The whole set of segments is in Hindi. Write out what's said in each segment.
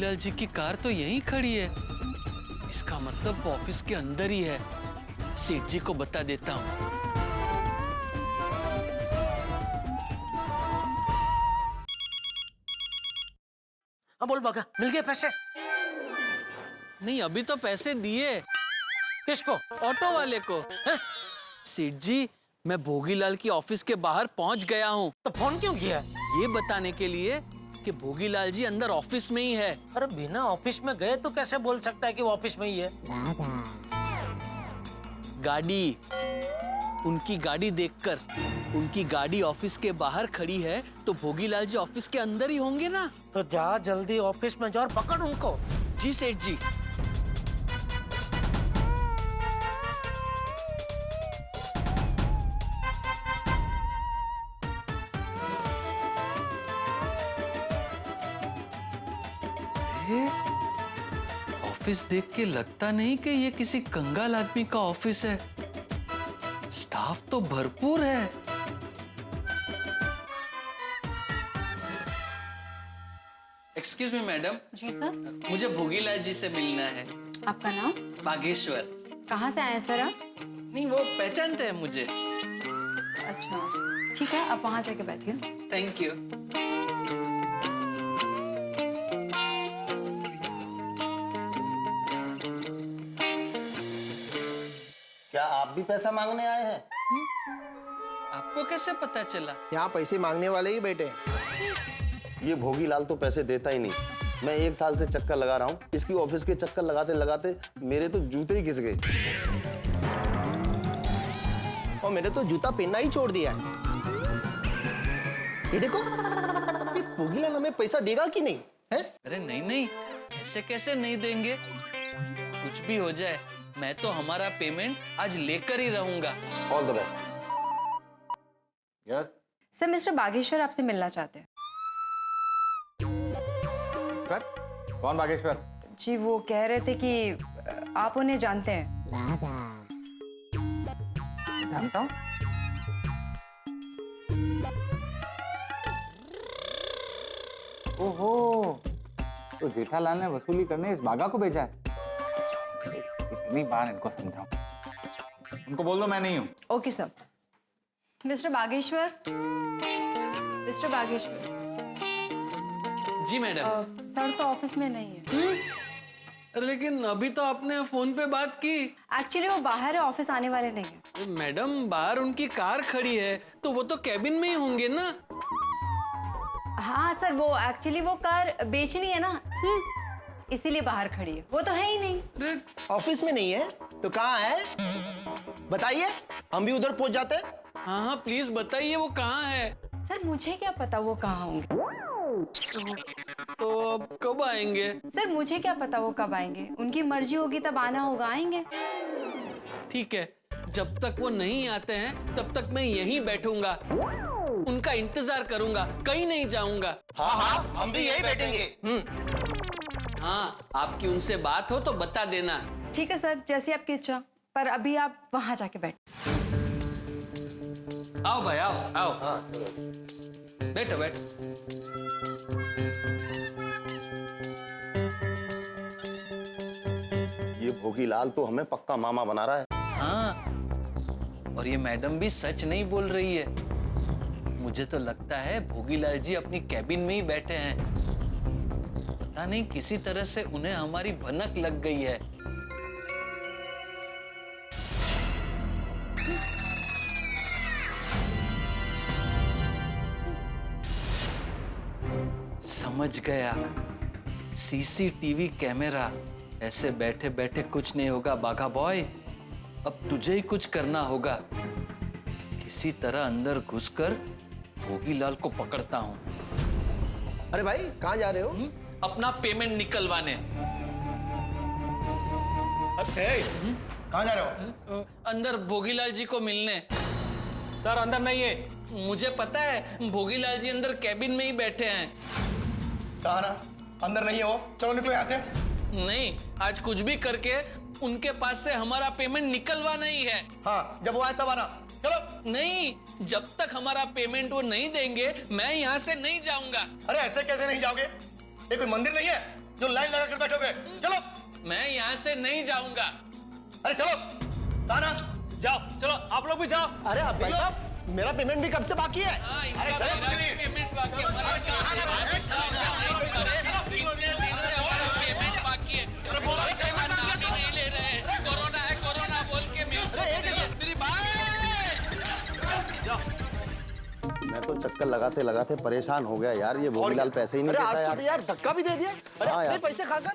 भोगीलाल जी की कार तो यहीं खड़ी है। इसका मतलब वो ऑफिस के अंदर ही है। सेठ जी को बता देता हूँ। हाँ बोल बागा, मिल गए पैसे? नहीं, अभी तो पैसे दिए। किसको? ऑटो वाले को। सेठ जी, मैं भोगीलाल की ऑफिस के बाहर पहुंच गया हूँ। तो फोन क्यों किया? ये बताने के लिए कि भोगीलाल जी अंदर ऑफिस में ही है। अरे बिना ऑफिस में गए तो कैसे बोल सकता है कि वो ऑफिस में ही है? गाड़ी, उनकी गाड़ी देखकर, उनकी गाड़ी ऑफिस के बाहर खड़ी है तो भोगीलाल जी ऑफिस के अंदर ही होंगे ना। तो जा जल्दी ऑफिस में जा और पकड़ उनको। जी सेठ जी। ऑफिस देख के लगता नहीं कि ये किसी कंगाल आदमी का ऑफिस है। स्टाफ तो भरपूर है। Excuse me madam. जी सर। मुझे भोगीलाल जी से मिलना है। आपका नाम? बागेश्वर। कहाँ से आए हैं सर आप? नहीं, वो पहचानते हैं मुझे। अच्छा ठीक है, आप वहाँ जाके बैठिए। Thank you. क्या आप भी पैसा मांगने आए हैं? आपको कैसे पता चला? यहाँ पैसे मांगने वाले ही बैठे हैं। ये भोगीलाल तो पैसे देता ही नहीं। मैं 1 साल से चक्कर लगा रहा हूँ। इसकी ऑफिस के चक्कर लगाते लगाते मेरे तो जूते ही घिस गए। और मैंने तो जूता पहनना ही छोड़ दिया है। ये देखो, ये भोगीलाल हमें पैसा देगा कि नहीं है? अरे नहीं नहीं, ऐसे कैसे नहीं देंगे? कुछ भी हो जाए, मैं तो हमारा पेमेंट आज लेकर ही रहूंगा। All the best. Yes sir, mister Bageshwar आपसे मिलना चाहते हैं। सर, कौन बागेश्वर? जी, वो कह रहे थे कि आप उन्हें जानते हैं। जानता हूँ। ओहो, तो जेठालाल ने वसूली करने इस बागा को भेजा है। कितनी बार इनको समझाऊं। उनको बोल दो मैं नहीं हूँ। Okay sir. Mister Bageshwar, mister Bageshwar. जी मैडम। सर तो ऑफिस में नहीं है। लेकिन अभी तो आपने फोन पे बात की। एक्चुअली वो बाहर है, ऑफिस आने वाले नहीं है। मैडम, बाहर उनकी कार खड़ी है तो वो तो कैबिन में ही होंगे ना। हाँ सर, वो एक्चुअली वो कार बेचनी है ना, इसीलिए बाहर खड़ी है। वो तो है ही नहीं। ऑफिस में नहीं है तो कहाँ है? बताइए, हम भी उधर पहुंच जाते हैं। हाँ हाँ, प्लीज बताइए वो कहाँ है। सर मुझे क्या पता वो कहाँ होंगे। तो अब कब आएंगे? सर मुझे क्या पता वो कब आएंगे। उनकी मर्जी होगी तब आना होगा, आएंगे। ठीक है, जब तक वो नहीं आते हैं तब तक मैं यहीं बैठूंगा, उनका इंतजार करूंगा, कहीं नहीं जाऊंगा। हाँ हाँ, हम भी यही बैठेंगे। हाँ, आपकी उनसे बात हो तो बता देना। ठीक है सर, जैसी आपकी इच्छा। पर अभी आप वहां जाके बैठ। आओ भाई, आओ आओ। बैठो बैठो। ये भोगीलाल तो हमें पक्का मामा बना रहा है। हाँ, और ये मैडम भी सच नहीं बोल रही है। मुझे तो लगता है भोगीलाल जी अपनी कैबिन में ही बैठे हैं। पता नहीं किसी तरह से उन्हें हमारी भनक लग गई है। समझ गया, सीसीटीवी कैमरा। ऐसे बैठे बैठे कुछ नहीं होगा बाघा बॉय, अब तुझे ही कुछ करना होगा। किसी तरह अंदर घुसकर भोगीलाल को पकड़ता हूं। अरे भाई, कहाँ जा रहे हो? अपना पेमेंट निकलवाने। कहाँ जा रहे हो? अंदर भोगीलाल जी को मिलने। सर अंदर नहीं है। मुझे पता है, भोगीलाल जी अंदर कैबिन में ही बैठे हैं। कहा ना अंदर नहीं है वो। चलो निकलो यहाँ से। नहीं, आज कुछ भी करके उनके पास से हमारा पेमेंट निकलवाना ही है। हाँ, जब वो आए तब आना। चलो। नहीं, जब तक हमारा पेमेंट वो नहीं देंगे मैं यहाँ से नहीं जाऊंगा। अरे ऐसे कैसे नहीं जाओगे? ये कोई मंदिर नहीं है जो लाइन लगा कर बैठोगे? चलो। मैं यहाँ से नहीं जाऊंगा। अरे चलो, कहा ना? जाओ चलो आप लोग भी जाओ। अरे अब भाई साहब, मेरा पेमेंट भी कब से बाकी है? हाँ, इनका अरे चलो, मेरा कुछ नहीं। पेमेंट बाकी है। कितने दिन से हमारा पेमेंट बाकी है। पेमेंट नाम ही नहीं ले रहे हैं। कोरोना है, कोरोना बोल के मेरी बात। मैं तो चक्कर लगाते लगाते परेशान हो गया यार, ये भोगीलाल पैसे ही नहीं अरे देता आज यार। तो यार धक्का भी दे दिया। अरे हाँ अपने यार। पैसे खाकर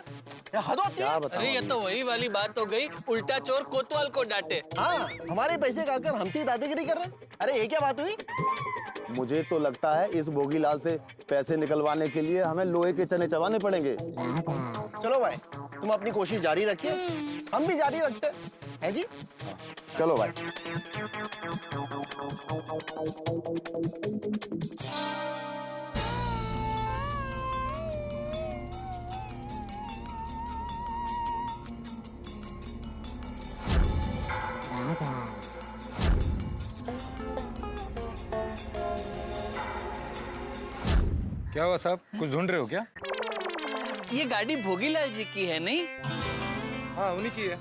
ये हद होती है। क्या बताऊं अरे ये अभी? तो वही वाली बात हो गई, उल्टा चोर कोतवाल को डांटे। हाँ, हमारे पैसे खाकर हमसे ही दादागिरी कर रहे हैं। अरे ये क्या बात हुई? मुझे तो लगता है इस भोगीलाल से पैसे निकलवाने के लिए हमें लोहे के चने चबाने पड़ेंगे। चलो भाई, तुम अपनी कोशिश जारी रखिए, हम भी जारी रखते हैं जी। चलो भाई। क्या हुआ साहब, कुछ ढूंढ रहे हो क्या? ये गाड़ी भोगीलाल जी की है नहीं? हाँ, उन्हीं की है।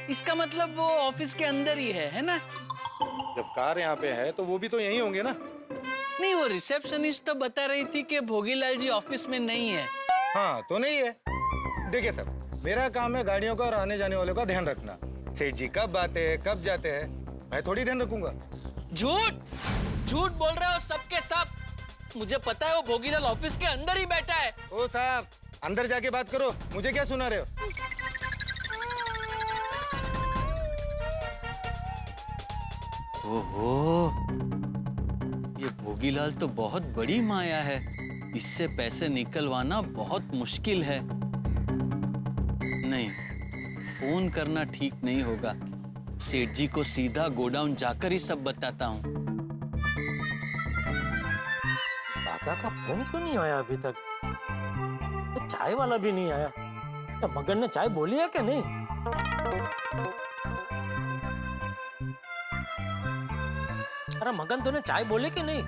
इसका मतलब वो ऑफिस के अंदर ही है ना? जब कार यहाँ पे है तो वो भी तो यहीं होंगे ना? नहीं, वो रिसेप्शनिस्ट तो बता रही थी कि भोगीलाल जी ऑफिस में नहीं है। हाँ, तो नहीं है। देखिए सर, मेरा काम है गाड़ियों का और आने जाने वालों का ध्यान रखना। सेठ जी कब आते हैं, कब जाते हैं, मैं थोड़ी ध्यान रखूंगा। झूठ झूठ बोल रहे हो सबके सब। मुझे पता है वो भोगीलाल ऑफिस के अंदर ही बैठा है। ओ साहब, अंदर जाके बात करो, मुझे क्या सुना रहे हो? ओहो, ये भोगीलाल तो बहुत बड़ी माया है। इससे पैसे निकलवाना बहुत मुश्किल है। नहीं, फोन करना ठीक नहीं होगा। सेठ जी को सीधा गोडाउन जाकर ही सब बताता हूँ। काका का फोन क्यों नहीं आया अभी तक? तो चाय वाला भी नहीं आया। तो मगन ने चाय बोली है क्या नहीं? अरे मगन तूने चाय बोले कि नहीं?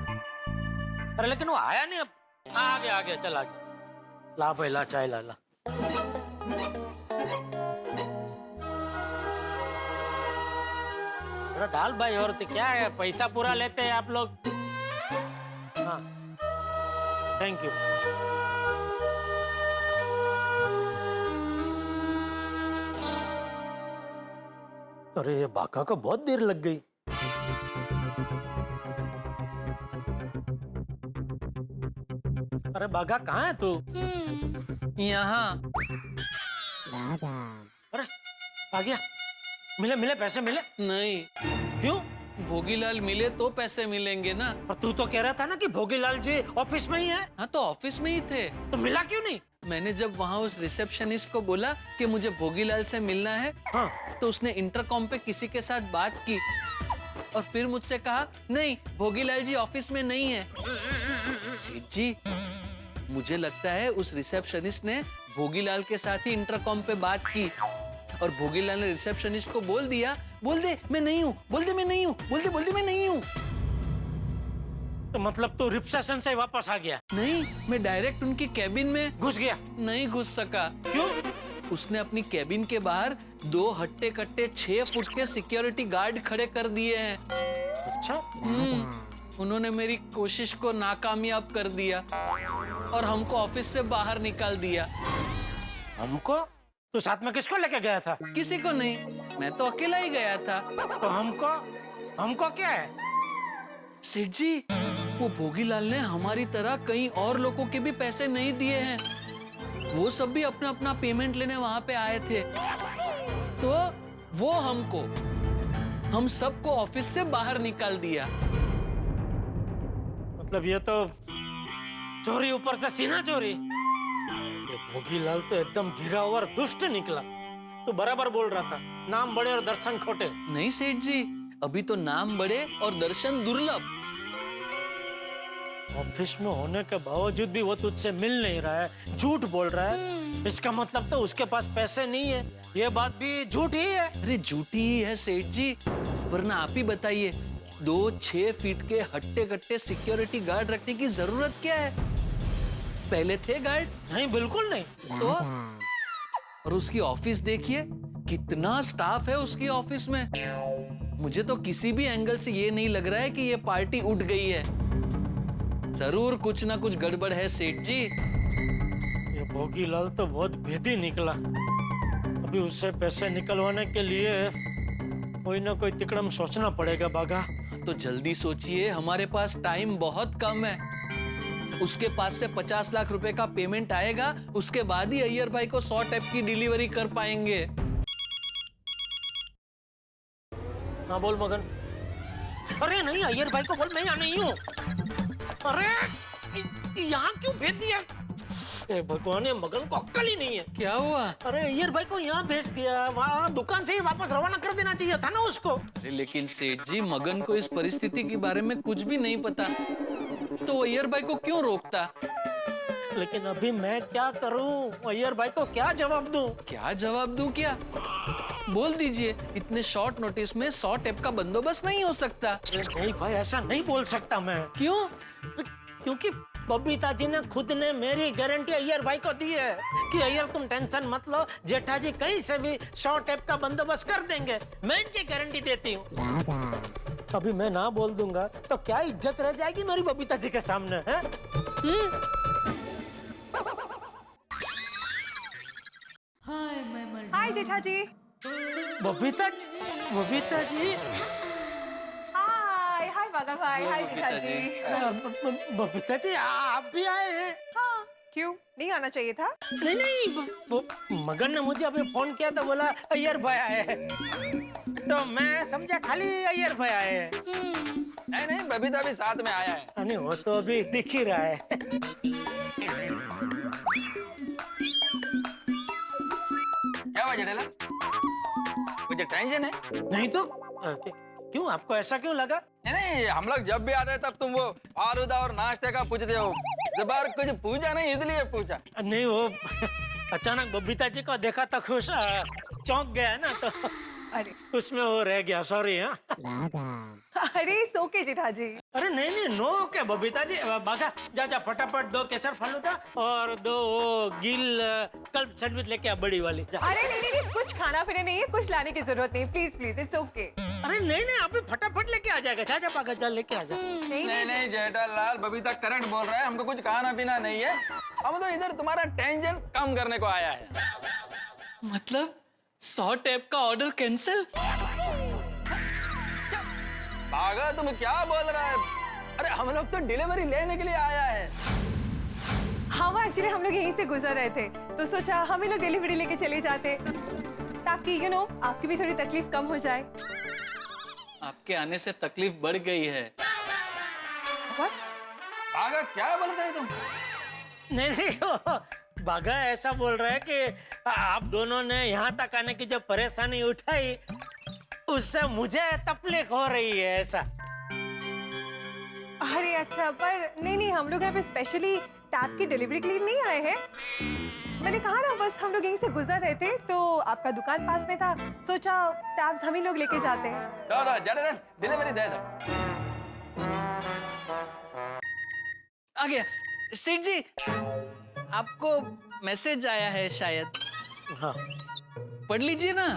अरे लेकिन वो आया नहीं। अब आ गया चल आ गया। ला भाई ला चाय ला। अरे डाल भाई, और तो क्या है, पैसा पूरा लेते हैं आप लोग। हाँ थैंक यू। अरे ये बाका को बहुत देर लग गई। अरे बागा कहाँ है तू? यहाँ अरे आ गया। मिले पैसे मिले? नहीं, क्यों? भोगीलाल मिले तो पैसे मिलेंगे ना। पर तू तो कह रहा था ना कि भोगीलाल जी ऑफिस में ही है। हाँ, तो ऑफिस में ही थे। तो मिला क्यों नहीं? मैंने जब वहाँ उस रिसेप्शनिस्ट को बोला कि मुझे भोगीलाल से मिलना है, हाँ। तो उसने इंटरकॉम पे किसी के साथ बात की और फिर मुझसे कहा नहीं, भोगीलाल जी ऑफिस में नहीं है। सेठ जी, मुझे लगता है उस रिसेप्शनिस्ट ने भोगीलाल के साथ ही इंटरकॉम पे बात की और भोगीलाल ने रिसेप्शनिस्ट को बोल दिया, बोल दे मैं नहीं हूँ, बोल दे मैं नहीं हूँ, बोल दे मैं नहीं हूँ। तो मतलब तू रिसेप्शन से वापस आ गया? नहीं, मैं डायरेक्ट उनकी कैबिन में घुस गया? नहीं घुस सका। क्यों? उसने अपनी कैबिन के बाहर 2 हट्टे कट्टे 6 फुट के सिक्योरिटी गार्ड खड़े कर दिए हैं। अच्छा। उन्होंने मेरी कोशिश को नाकामयाब कर दिया और हमको ऑफिस से बाहर निकाल दिया। हमको? तू साथ में किसको लेके गया था? किसी को नहीं, मैं तो अकेला ही गया था। तो हमको क्या है? सेठ जी, वो भोगीलाल ने हमारी तरह कई और लोगों के भी पैसे नहीं दिए हैं। वो सब भी अपना अपना पेमेंट लेने वहां पे आए थे, तो वो हम सबको ऑफिस से बाहर निकाल दिया। मतलब ये तो चोरी ऊपर से सीना चोरी। ये भोगीलाल तो एकदम गिरा हुआ और दुष्ट निकला। तो बराबर बोल रहा था, नाम बड़े और दर्शन खोटे। नहीं सेठ जी, अभी तो नाम बड़े और दर्शन दुर्लभ। ऑफिस में होने के बावजूद भी वो तुझसे मिल नहीं रहा है, झूठ बोल रहा है। इसका मतलब तो उसके पास पैसे नहीं है। ये बात भी झूठ ही है। अरे झूठी ही है सेठ जी, वरना आप ही बताइए, 2 6 फीट के हट्टे कट्टे सिक्योरिटी गार्ड रखने की जरूरत क्या है? पहले थे गार्ड? नहीं, बिल्कुल नहीं। तो और उसकी ऑफिस देखिए, कितना स्टाफ है उसकी ऑफिस में। मुझे तो किसी भी एंगल से ये नहीं लग रहा है कि ये पार्टी उठ गई है। जरूर कुछ ना कुछ गड़बड़ है सेठ जी। ये भोगीलाल तो बहुत भेदी निकला। अभी उससे पैसे निकलवाने के लिए कोई ना कोई तिकड़म सोचना पड़ेगा बागा। तो जल्दी सोचिए, हमारे पास टाइम बहुत कम है। उसके पास से 50 लाख रुपए का पेमेंट आएगा, उसके बाद ही अय्यर भाई को 100 टैप की डिलीवरी कर पाएंगे। हाँ बोल मगन। अरे नहीं, अय्यर भाई को बोल मैं यहाँ नहीं हूँ। अरे यहाँ क्यों भेज दिया? ए भगवान, ये मगन को अक्ल ही नहीं है। क्या हुआ? अरे अय्यर भाई को यहाँ भेज दिया, वहाँ दुकान से ही वापस रवाना कर देना चाहिए था ना उसको। अरे लेकिन सेठ जी, मगन को इस परिस्थिति के बारे में कुछ भी नहीं पता, तो अय्यर भाई को क्यों रोकता? लेकिन अभी मैं क्या करूं? अय्यर भाई को क्या जवाब दूं? क्या जवाब दूं? क्या बोल दीजिए, इतने शॉर्ट नोटिस में 100 टैप का बंदोबस्त नहीं हो सकता। नहीं भाई, ऐसा नहीं बोल सकता मैं। क्यों? क्योंकि बबीता जी ने खुद ने मेरी गारंटी अय्यर भाई को दी है कि अय्यर तुम टेंशन मत लो, जेठा जी कहीं से भी 100 टैप का बंदोबस्त कर देंगे। मैं इनकी गारंटी देती हूँ। अभी मैं ना बोल दूंगा तो क्या इज्जत रह जाएगी मेरी बबीता जी के सामने, है? हाय जेठा जी। बबीता जी। हाय हाय बागा भाई। हाय जेठा जी। बबीता जी, आप भी आए हैं? हाँ, क्यों नहीं आना चाहिए था? नहीं, मगन ने मुझे अभी फोन किया तो बोला अय्यर भाई आए हैं, तो मैं समझा खाली अय्यर भाई आए हैं। नहीं, बबीता भी साथ में आया है। नहीं, वो तो अभी दिख ही रहा है। क्या हुआ जेठेला? कुछ टेंशन है? नहीं तो क्यों, आपको ऐसा क्यों लगा? नहीं, हम लोग जब भी आते हैं तब तुम वो फालूदा और नाश्ते का पूछते हो। इस बार कुछ पूछा नहीं, इसलिए पूछा। नहीं, वो अचानक बबीता जी को देखा तो खुश चौंक गया ना, तो अरे उसमें वो रह गया। सॉरी। अरे इट्स ओके जेठा जी। अरे नहीं, नो ओके बबीता जी। बागा जा फटाफट 2 केसर फालूदा और 2 वो गिल कल्प सैंडविच लेके आ, बड़ी वाली। जा। अरे नहीं, कुछ खाना पीना नहीं है, कुछ लाने की जरूरत नहीं। Please it's okay. अरे नहीं, अभी फटाफट लेके आ जाएगा। जा बागा, जा लेके आ जा। नहीं जेठालाल, बबीता करेक्ट बोल रहा है। हमको कुछ खाना पीना नहीं है, हम तो इधर तुम्हारा टेंशन कम करने को आया है। मतलब 100 टैप का ऑर्डर कैंसिल? बागा, तुम क्या बोल रहा है? अरे हम लोग तो डिलीवरी लेने के लिए आया है। हाँ, वो एक्चुअली हम लोग यहीं से गुजर रहे थे, तो सोचा हम ही लोग डिलीवरी लेके चले जाते, ताकि आपकी भी थोड़ी तकलीफ कम हो जाए। आपके आने से तकलीफ बढ़ गई है। What? बागा, क्या बोलते हैं तुम? नहीं, बागा ऐसा बोल रहा है कि आप दोनों ने यहाँ तक आने की जो परेशानी उठाई, उससे मुझे तकलीफ हो रही है, ऐसा। अरे अच्छा, पर नहीं, हम लोग यहाँ पे स्पेशली टैप की डिलीवरी के लिए नहीं आए हैं। मैंने कहा ना, बस हम लोग यहीं से गुजर रहे थे, तो आपका दुकान पास में था, सोचा टैप्स हम ही लोग लेके जाते हैं। दो, डिलीवरी दे दो। आ गया सेठ जी, आपको मैसेज आया है शायद। हाँ, पढ़ लीजिए ना।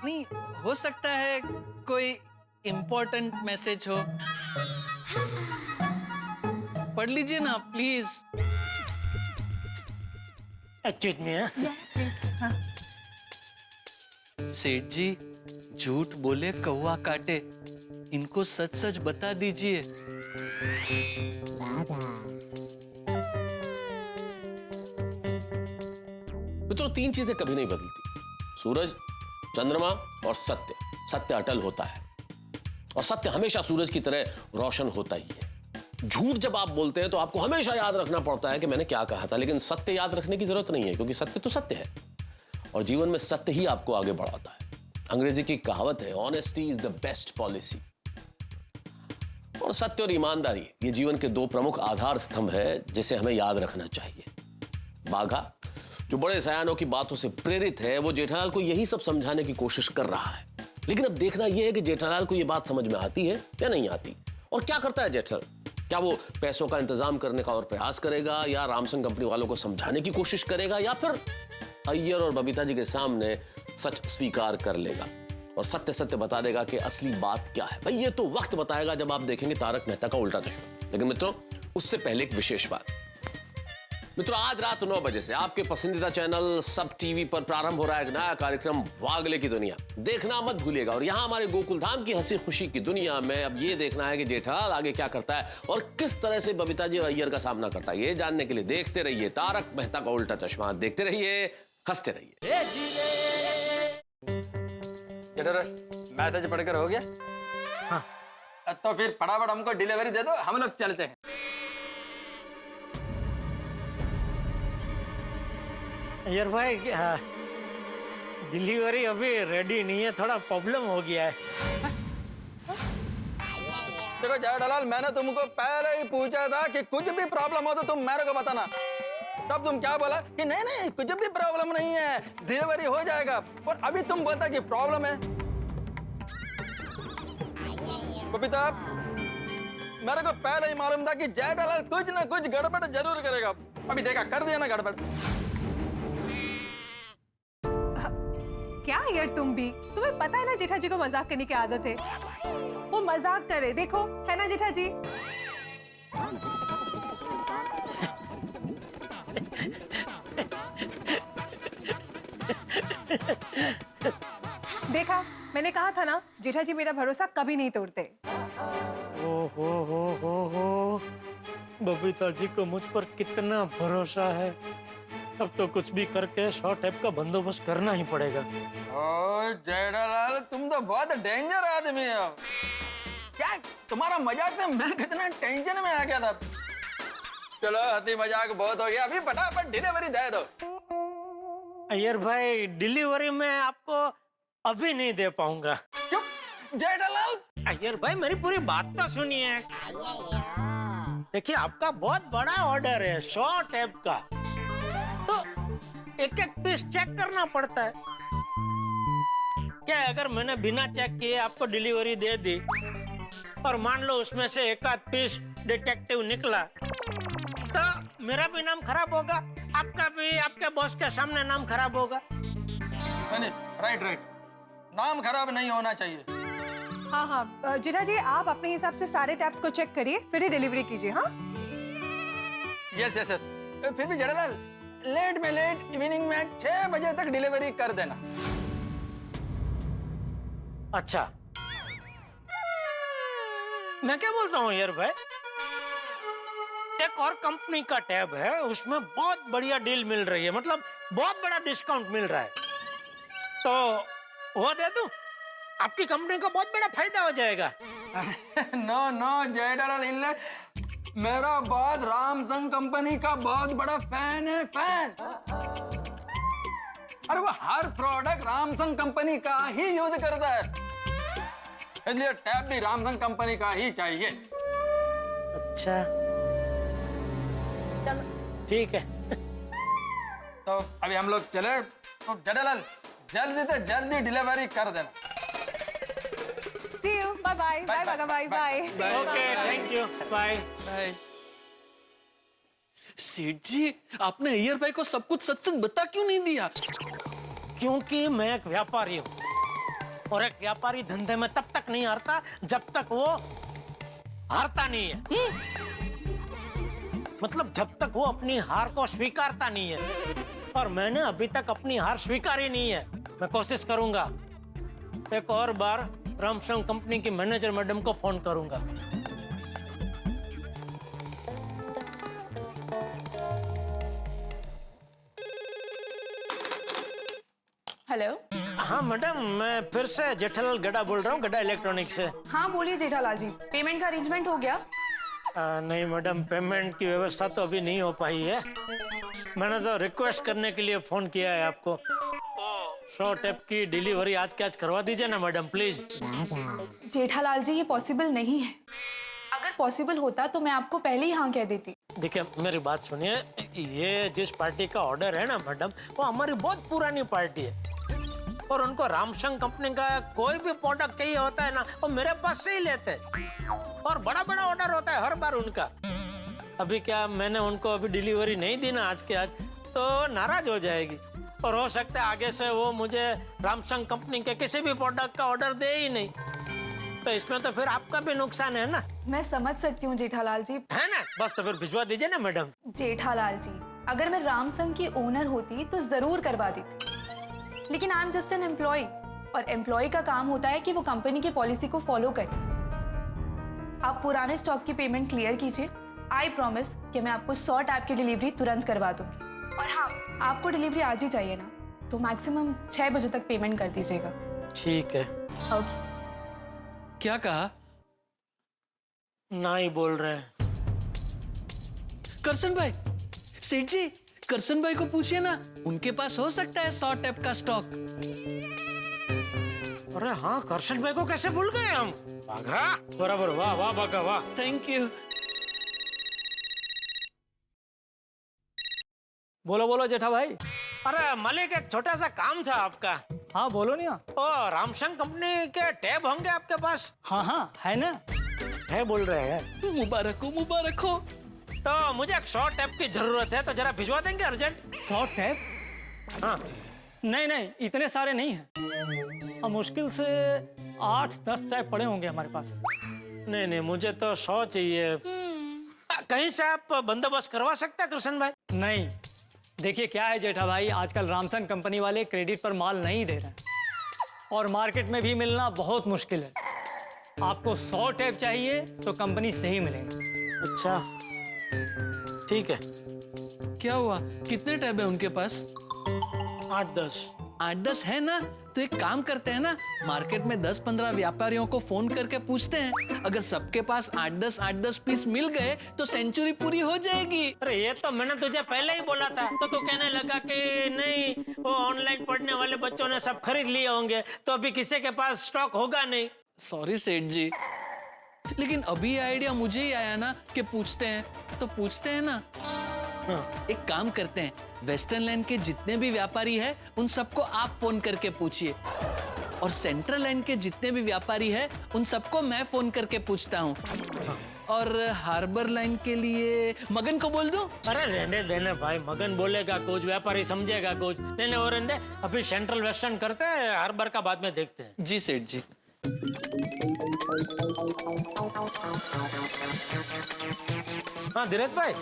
नहीं, हो सकता है कोई इम्पोर्टेंट मैसेज हो। पढ़ लीजिए ना प्लीज। एक्चुअली में सेठ जी, झूठ बोले कौवा काटे, इनको सच सच बता दीजिए। मित्रों, 3 चीजें कभी नहीं बदलती: सूरज, चंद्रमा और सत्य। सत्य अटल होता है और सत्य हमेशा सूरज की तरह रोशन होता ही है। झूठ जब आप बोलते हैं तो आपको हमेशा याद रखना पड़ता है कि मैंने क्या कहा था, लेकिन सत्य याद रखने की जरूरत नहीं है, क्योंकि सत्य तो सत्य है और जीवन में सत्य ही आपको आगे बढ़ाता है। अंग्रेजी की कहावत है, honesty is the best policy. और सत्य और ईमानदारी ये जीवन के 2 प्रमुख आधार स्तंभ है जिसे हमें याद रखना चाहिए। बाघा, जो बड़े सयानों की बातों से प्रेरित है, वो जेठालाल को यही सब समझाने की कोशिश कर रहा है। लेकिन अब देखना यह है कि जेठालाल को यह बात समझ में आती है या नहीं आती। और क्या करता है जेठालाल? क्या वो पैसों का इंतजाम करने का और प्रयास करेगा, या रामसंग कंपनी वालों को समझाने की कोशिश करेगा, या फिर अय्यर और बबीता जी के सामने सच स्वीकार कर लेगा और सत्य सत्य बता देगा कि असली बात क्या है? भाई ये तो वक्त बताएगा जब आप देखेंगे तारक मेहता का उल्टा चश्मा। लेकिन मित्रों, उससे पहले एक विशेष बात। मित्रों, आज रात 9 बजे से आपके पसंदीदा चैनल सब टीवी पर प्रारंभ हो रहा है एक नया कार्यक्रम वागले की दुनिया। देखना मत भूलिएगा। और यहां हमारे गोकुल धाम की हंसी खुशी की दुनिया में अब ये देखना है कि जेठालाल आगे क्या करता है और किस तरह से बबीता जी और अय्यर का सामना करता है। ये जानने के लिए देखते रहिए तारक मेहता का उल्टा चश्मा। देखते रहिए, हंसते रहिए। मैसेज पढ़कर हो गया? हाँ। तो फिर फटाफट हमको डिलीवरी दे दो, हम लोग चलते हैं। अय्यर भाई, डिलीवरी अभी रेडी नहीं है, थोड़ा प्रॉब्लम हो गया है। देखो जेठालाल, मैंने तुमको पहले ही पूछा था कि कुछ भी प्रॉब्लम हो तो तुम मेरे को बताना। तब तुम क्या बोला कि नहीं नहीं कुछ भी प्रॉब्लम नहीं है, डिलीवरी हो जाएगा। और अभी तुम बोलता कि प्रॉब्लम है। बबीता, मेरे को पहले ही मालूम था कि जेठालाल कुछ ना कुछ गड़बड़ जरूर करेगा। अभी देखा, कर दिया ना गड़बड़। क्या यार, तुम भी, तुम्हें पता है ना जेठा जी को मजाक करने की आदत है। वो मजाक करे, देखो, है ना जेठा जी? देखा, मैंने कहा था ना, जेठा जी मेरा भरोसा कभी नहीं तोड़ते। हो, बबीता जी को मुझ पर कितना भरोसा है। अब तो कुछ भी करके शॉर्ट ऐप का बंदोबस्त करना ही पड़ेगा। ओ जेठालाल, तुम तो बहुत डेंजर आदमी हो। क्या तुम्हारा मजाक से मैं कितना टेंशन में आ गया था। चलो हंसी मजाक बहुत हो गया, अभी फटाफट डिलीवरी दे दो। अय्यर भाई, डिलीवरी मैं आपको अभी नहीं दे पाऊंगा। क्यों जेठालाल? अय्यर भाई, मेरी पूरी बात तो सुनिए। देखिए, आपका बहुत बड़ा ऑर्डर है शॉर्ट ऐप का, तो एक एक पीस चेक करना पड़ता है। क्या अगर मैंने बिना चेक किए आपको डिलीवरी दे दी और मान लो उसमें से एक आध पीस डिटेक्टिव निकला, तो मेरा भी नाम खराब होगा, आपका भी आपके बॉस के सामने नाम खराब होगा। नहीं, राइट, नाम खराब नहीं होना चाहिए। हाँ हाँ जेठा जी, आप अपने हिसाब से सारे टैब्स को चेक करिए, फिर ही डिलीवरी कीजिए। हाँ यस। फिर भी जेठालाल, लेट में लेट इवनिंग में 6 बजे तक डिलीवरी कर देना। अच्छा, मैं क्या बोलता हूँ यार भाई, एक और कंपनी का टैब है, उसमें बहुत बढ़िया डील मिल रही है, मतलब बहुत बड़ा डिस्काउंट मिल रहा है, तो वो दे दूं? आपकी कंपनी को बहुत बड़ा फायदा हो जाएगा। नो जेठालाल, मेरा बहुत रामसंग कंपनी का बहुत बड़ा फैन है, फैन। अरे वो हर प्रोडक्ट रामसंग कंपनी का ही यूज करता है, इसलिए टैब भी रामसंग कंपनी का ही चाहिए। अच्छा, चलो ठीक है। तो अभी हम लोग चले, तो जेठालाल जल्दी से जल्दी डिलीवरी कर देना। See you, bye bye। Okay, thank you, bye. सेठ जी, आपने अय्यर भाई को सब कुछ सच सच बता क्यों नहीं दिया? क्योंकि मैं एक व्यापारी हूँ, और एक व्यापारी धंधे में तब तक नहीं हारता जब तक वो हारता नहीं है। मतलब जब तक वो अपनी हार को स्वीकारता नहीं है, और मैंने अभी तक अपनी हार स्वीकारी नहीं है। मैं कोशिश करूंगा, एक और बार रामसंग कंपनी की मैनेजर मैडम को फोन करूंगा। हेलो। हाँ मैडम, मैं फिर से जेठालाल गड्ढा बोल रहा हूँ, गड्ढा इलेक्ट्रॉनिक्स से। हाँ बोलिए जेठालाल जी, पेमेंट का अरेंजमेंट हो गया? नहीं मैडम, पेमेंट की व्यवस्था तो अभी नहीं हो पाई है। मैंने तो रिक्वेस्ट करने के लिए फोन किया है आपको। शॉर्ट ऐप की डिलीवरी आज के आज करवा दीजिए ना मैडम, प्लीज। जेठालाल जी, ये पॉसिबल नहीं है। अगर पॉसिबल होता तो मैं आपको पहले ही हाँ कह देती। देखिए मेरी बात सुनिए, ये जिस पार्टी का ऑर्डर है ना मैडम, वो हमारी बहुत पुरानी पार्टी है। और उनको रामसंग कंपनी का कोई भी प्रोडक्ट चाहिए होता है ना, वो मेरे पास से ही लेते हैं। और बड़ा बड़ा ऑर्डर होता है हर बार उनका। अभी क्या मैंने उनको अभी डिलीवरी नहीं दी ना आज के आज, तो नाराज हो जाएगी और हो सकता है आगे से वो मुझे रामसंग कंपनी के किसी भी प्रोडक्ट का ऑर्डर दे ही नहीं। तो इसमें तो फिर आपका भी नुकसान है ना। मैं समझ सकती हूँ जेठालाल जी। है ना, बस तो फिर भिजवा दीजिए ना मैडम। जेठालाल जी, अगर मैं रामसंग की ओनर होती तो जरूर करवा देती, लेकिन I am just an employee और एम्प्लॉय का काम होता है कि वो कंपनी की पॉलिसी को फॉलो करे। आप पुराने स्टॉक की पेमेंट क्लियर कीजिए। आई प्रॉमिस कि मैं आपको 100 टैब की डिलीवरी तुरंत करवा दूंगी। और हाँ, आपको डिलीवरी आज ही चाहिए ना, तो मैक्सिमम 6 बजे तक पेमेंट कर दीजिएगा। ठीक है। ओके। क्या कहा? ना ही बोल रहे हैं। करसन भाई, सेठ जी, करसन भाई को पूछिए ना, उनके पास हो सकता है 100 टैप का स्टॉक। अरे हाँ, करशन भाई को कैसे भूल गए हम। बाघा बराबर, वाह वाह बाघा वाह। Thank you. बोलो बोलो जेठा भाई। अरे मलिक, एक छोटा सा काम था आपका। हाँ बोलो नहीं। ओ, रामसंग कंपनी के टैब होंगे आपके पास? हाँ हाँ है ना, है बोल रहे हैं। मुबारक हो, मुबारक हो। तो मुझे एक 100 टैब की जरूरत है, तो जरा भिजवा देंगे अर्जेंट। 100 टैब? हाँ। नहीं नहीं, इतने सारे नहीं है। मुश्किल से 8-10 टैब पड़े होंगे हमारे पास। नहीं नहीं, मुझे तो 100 चाहिए। कहीं से आप बंदोबस्त करवा सकते हैं कृष्ण भाई? नहीं, देखिए क्या है जेठा भाई, आजकल रामसंग कंपनी वाले क्रेडिट पर माल नहीं दे रहे और मार्केट में भी मिलना बहुत मुश्किल है। आपको 100 टैब चाहिए तो कंपनी से ही मिलेंगे। अच्छा ठीक है। क्या हुआ, कितने टैब है उनके पास? 8-10। 8-10 है ना, तो एक काम करते हैं ना, मार्केट में 10-15 व्यापारियों को फोन करके पूछते हैं, अगर सबके पास 8-10 पीस मिल गए तो सेंचुरी पूरी हो जाएगी। अरे ये तो मैंने तुझे पहले ही बोला था, तो तू कहने लगा कि नहीं, वो ऑनलाइन पढ़ने वाले बच्चों ने सब खरीद लिए होंगे, तो अभी किसी के पास स्टॉक होगा नहीं। सॉरी सेठ जी, लेकिन अभी आइडिया मुझे ही आया ना कि पूछते हैं, तो पूछते हैं ना। हाँ, एक काम करते हैं, वेस्टर्न लैंड के जितने भी व्यापारी हैं उन सबको आप फोन करके पूछिए, और सेंट्रल लैंड के जितने भी व्यापारी हैं उन सबको मैं फोन करके पूछता हूँ। और हार्बर लाइन के लिए मगन को बोल दूं? अरे रहने देने भाई, मगन बोलेगा कुछ, व्यापारी समझेगा कुछ। नहीं और रहने, अभी सेंट्रल वेस्टर्न करते हैं, हार्बर का बाद में देखते हैं। जी सेठ जी। हाँ धीरज भाई।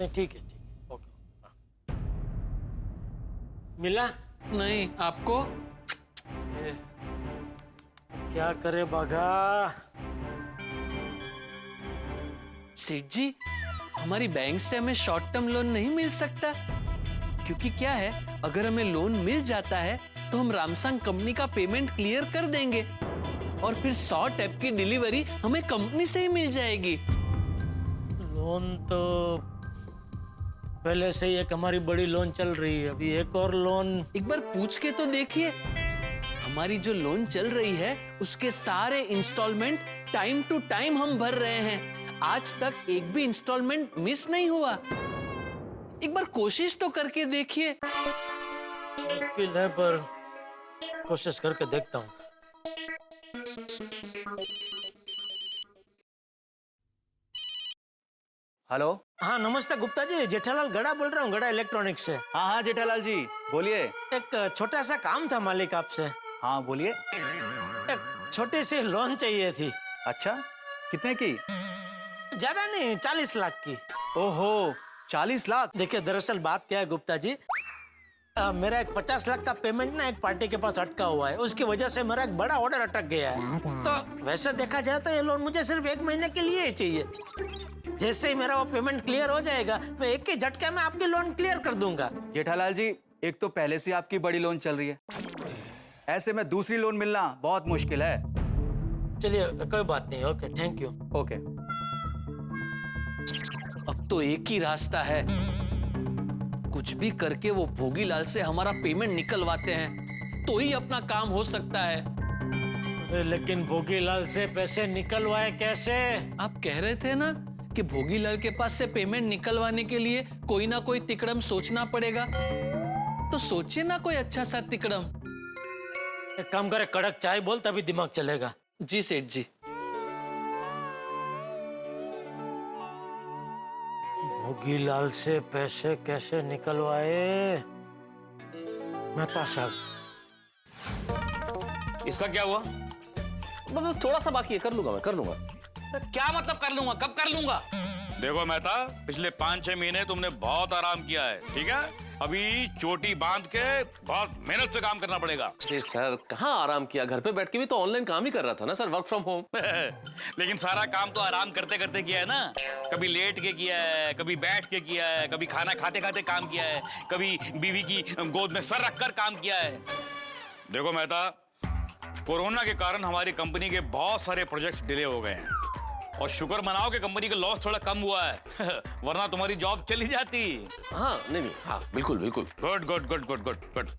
ठीक है, ओके। मिला? नहीं, आपको? क्या करे बाघा? सेठ जी, हमारी बैंक से हमें शॉर्ट टर्म लोन नहीं मिल सकता, क्योंकि क्या है, अगर हमें लोन मिल जाता है तो हम रामसंग कंपनी का पेमेंट क्लियर कर देंगे और फिर 100 टैब की डिलीवरी हमें कंपनी से ही मिल जाएगी। लोन तो पहले से ही एक हमारी बड़ी लोन चल रही है, अभी एक और लोन। एक बार पूछ के तो देखिए, हमारी जो लोन चल रही है उसके सारे इंस्टॉलमेंट टाइम टू टाइम हम भर रहे हैं, आज तक एक भी इंस्टॉलमेंट मिस नहीं हुआ। एक बार कोशिश तो करके देखिए। मुश्किल है पर कोशिश करके देखता हूँ। हेलो। हाँ नमस्ते गुप्ता जी, जेठालाल गड़ा बोल रहा हूँ, गड़ा इलेक्ट्रॉनिक्स से। हाँ हाँ जेठालाल जी बोलिए। एक छोटा सा काम था मालिक आपसे। हाँ बोलिए। एक छोटी सी लोन चाहिए थी। अच्छा, कितने की? ज्यादा नहीं, 40 लाख की। ओहो, 40 लाख? देखिए दरअसल बात क्या है गुप्ता जी, मेरा एक 50 लाख का पेमेंट ना एक पार्टी के पास अटका हुआ है, उसकी वजह से मेरा एक बड़ा ऑर्डर अटक गया है। तो वैसे देखा जाए तो ये लोन मुझे सिर्फ 1 महीने के लिए ही चाहिए। जैसे ही मेरा वो पेमेंट क्लियर हो जाएगा, मैं एक ही झटके में आपकी लोन क्लियर कर दूंगा। जेठालाल जी, एक तो पहले से आपकी बड़ी लोन चल रही है, ऐसे में दूसरी लोन मिलना बहुत मुश्किल है। चलिए कोई बात नहीं, ओके थैंक यू। ओके। अब तो एक ही रास्ता है, कुछ भी करके वो भोगीलाल से हमारा पेमेंट निकलवाते हैं, तो ही अपना काम हो सकता है। अरे लेकिन भोगीलाल से पैसे निकलवाए कैसे? आप कह रहे थे ना कि भोगीलाल के पास से पेमेंट निकलवाने के लिए कोई ना कोई तिकड़म सोचना पड़ेगा, तो सोचिए ना कोई अच्छा सा तिकड़म। एक काम करे, कड़क चाय बोल तभी दिमाग चलेगा। जी सेठ जी। भोगीलाल से पैसे कैसे निकलवाए? मेहता साहब, इसका क्या हुआ? बस थोड़ा सा बाकी है, कर लूंगा मैं, कर लूंगा। क्या मतलब कर लूंगा? कब कर लूंगा? देखो मेहता, पिछले 5-6 महीने तुमने बहुत आराम किया है, ठीक है? अभी चोटी बांध के बहुत मेहनत से काम करना पड़ेगा। अरे सर, कहाँ आराम किया? घर पे बैठ के भी तो ऑनलाइन काम ही कर रहा था ना सर, वर्क फ्रॉम होम। लेकिन सारा काम तो आराम करते करते किया है ना। कभी लेट के किया है, कभी बैठ के किया है, कभी खाना खाते खाते काम किया है, कभी बीवी की गोद में सर रखकर काम किया है। देखो मेहता, कोरोना के कारण हमारी कंपनी के बहुत सारे प्रोजेक्ट्स डिले हो गए हैं और शुक्र मनाओ कि कंपनी का लॉस थोड़ा कम हुआ है वरना तुम्हारी जॉब चली जाती। हाँ नहीं, हाँ बिल्कुल बिल्कुल। Good good good good good good.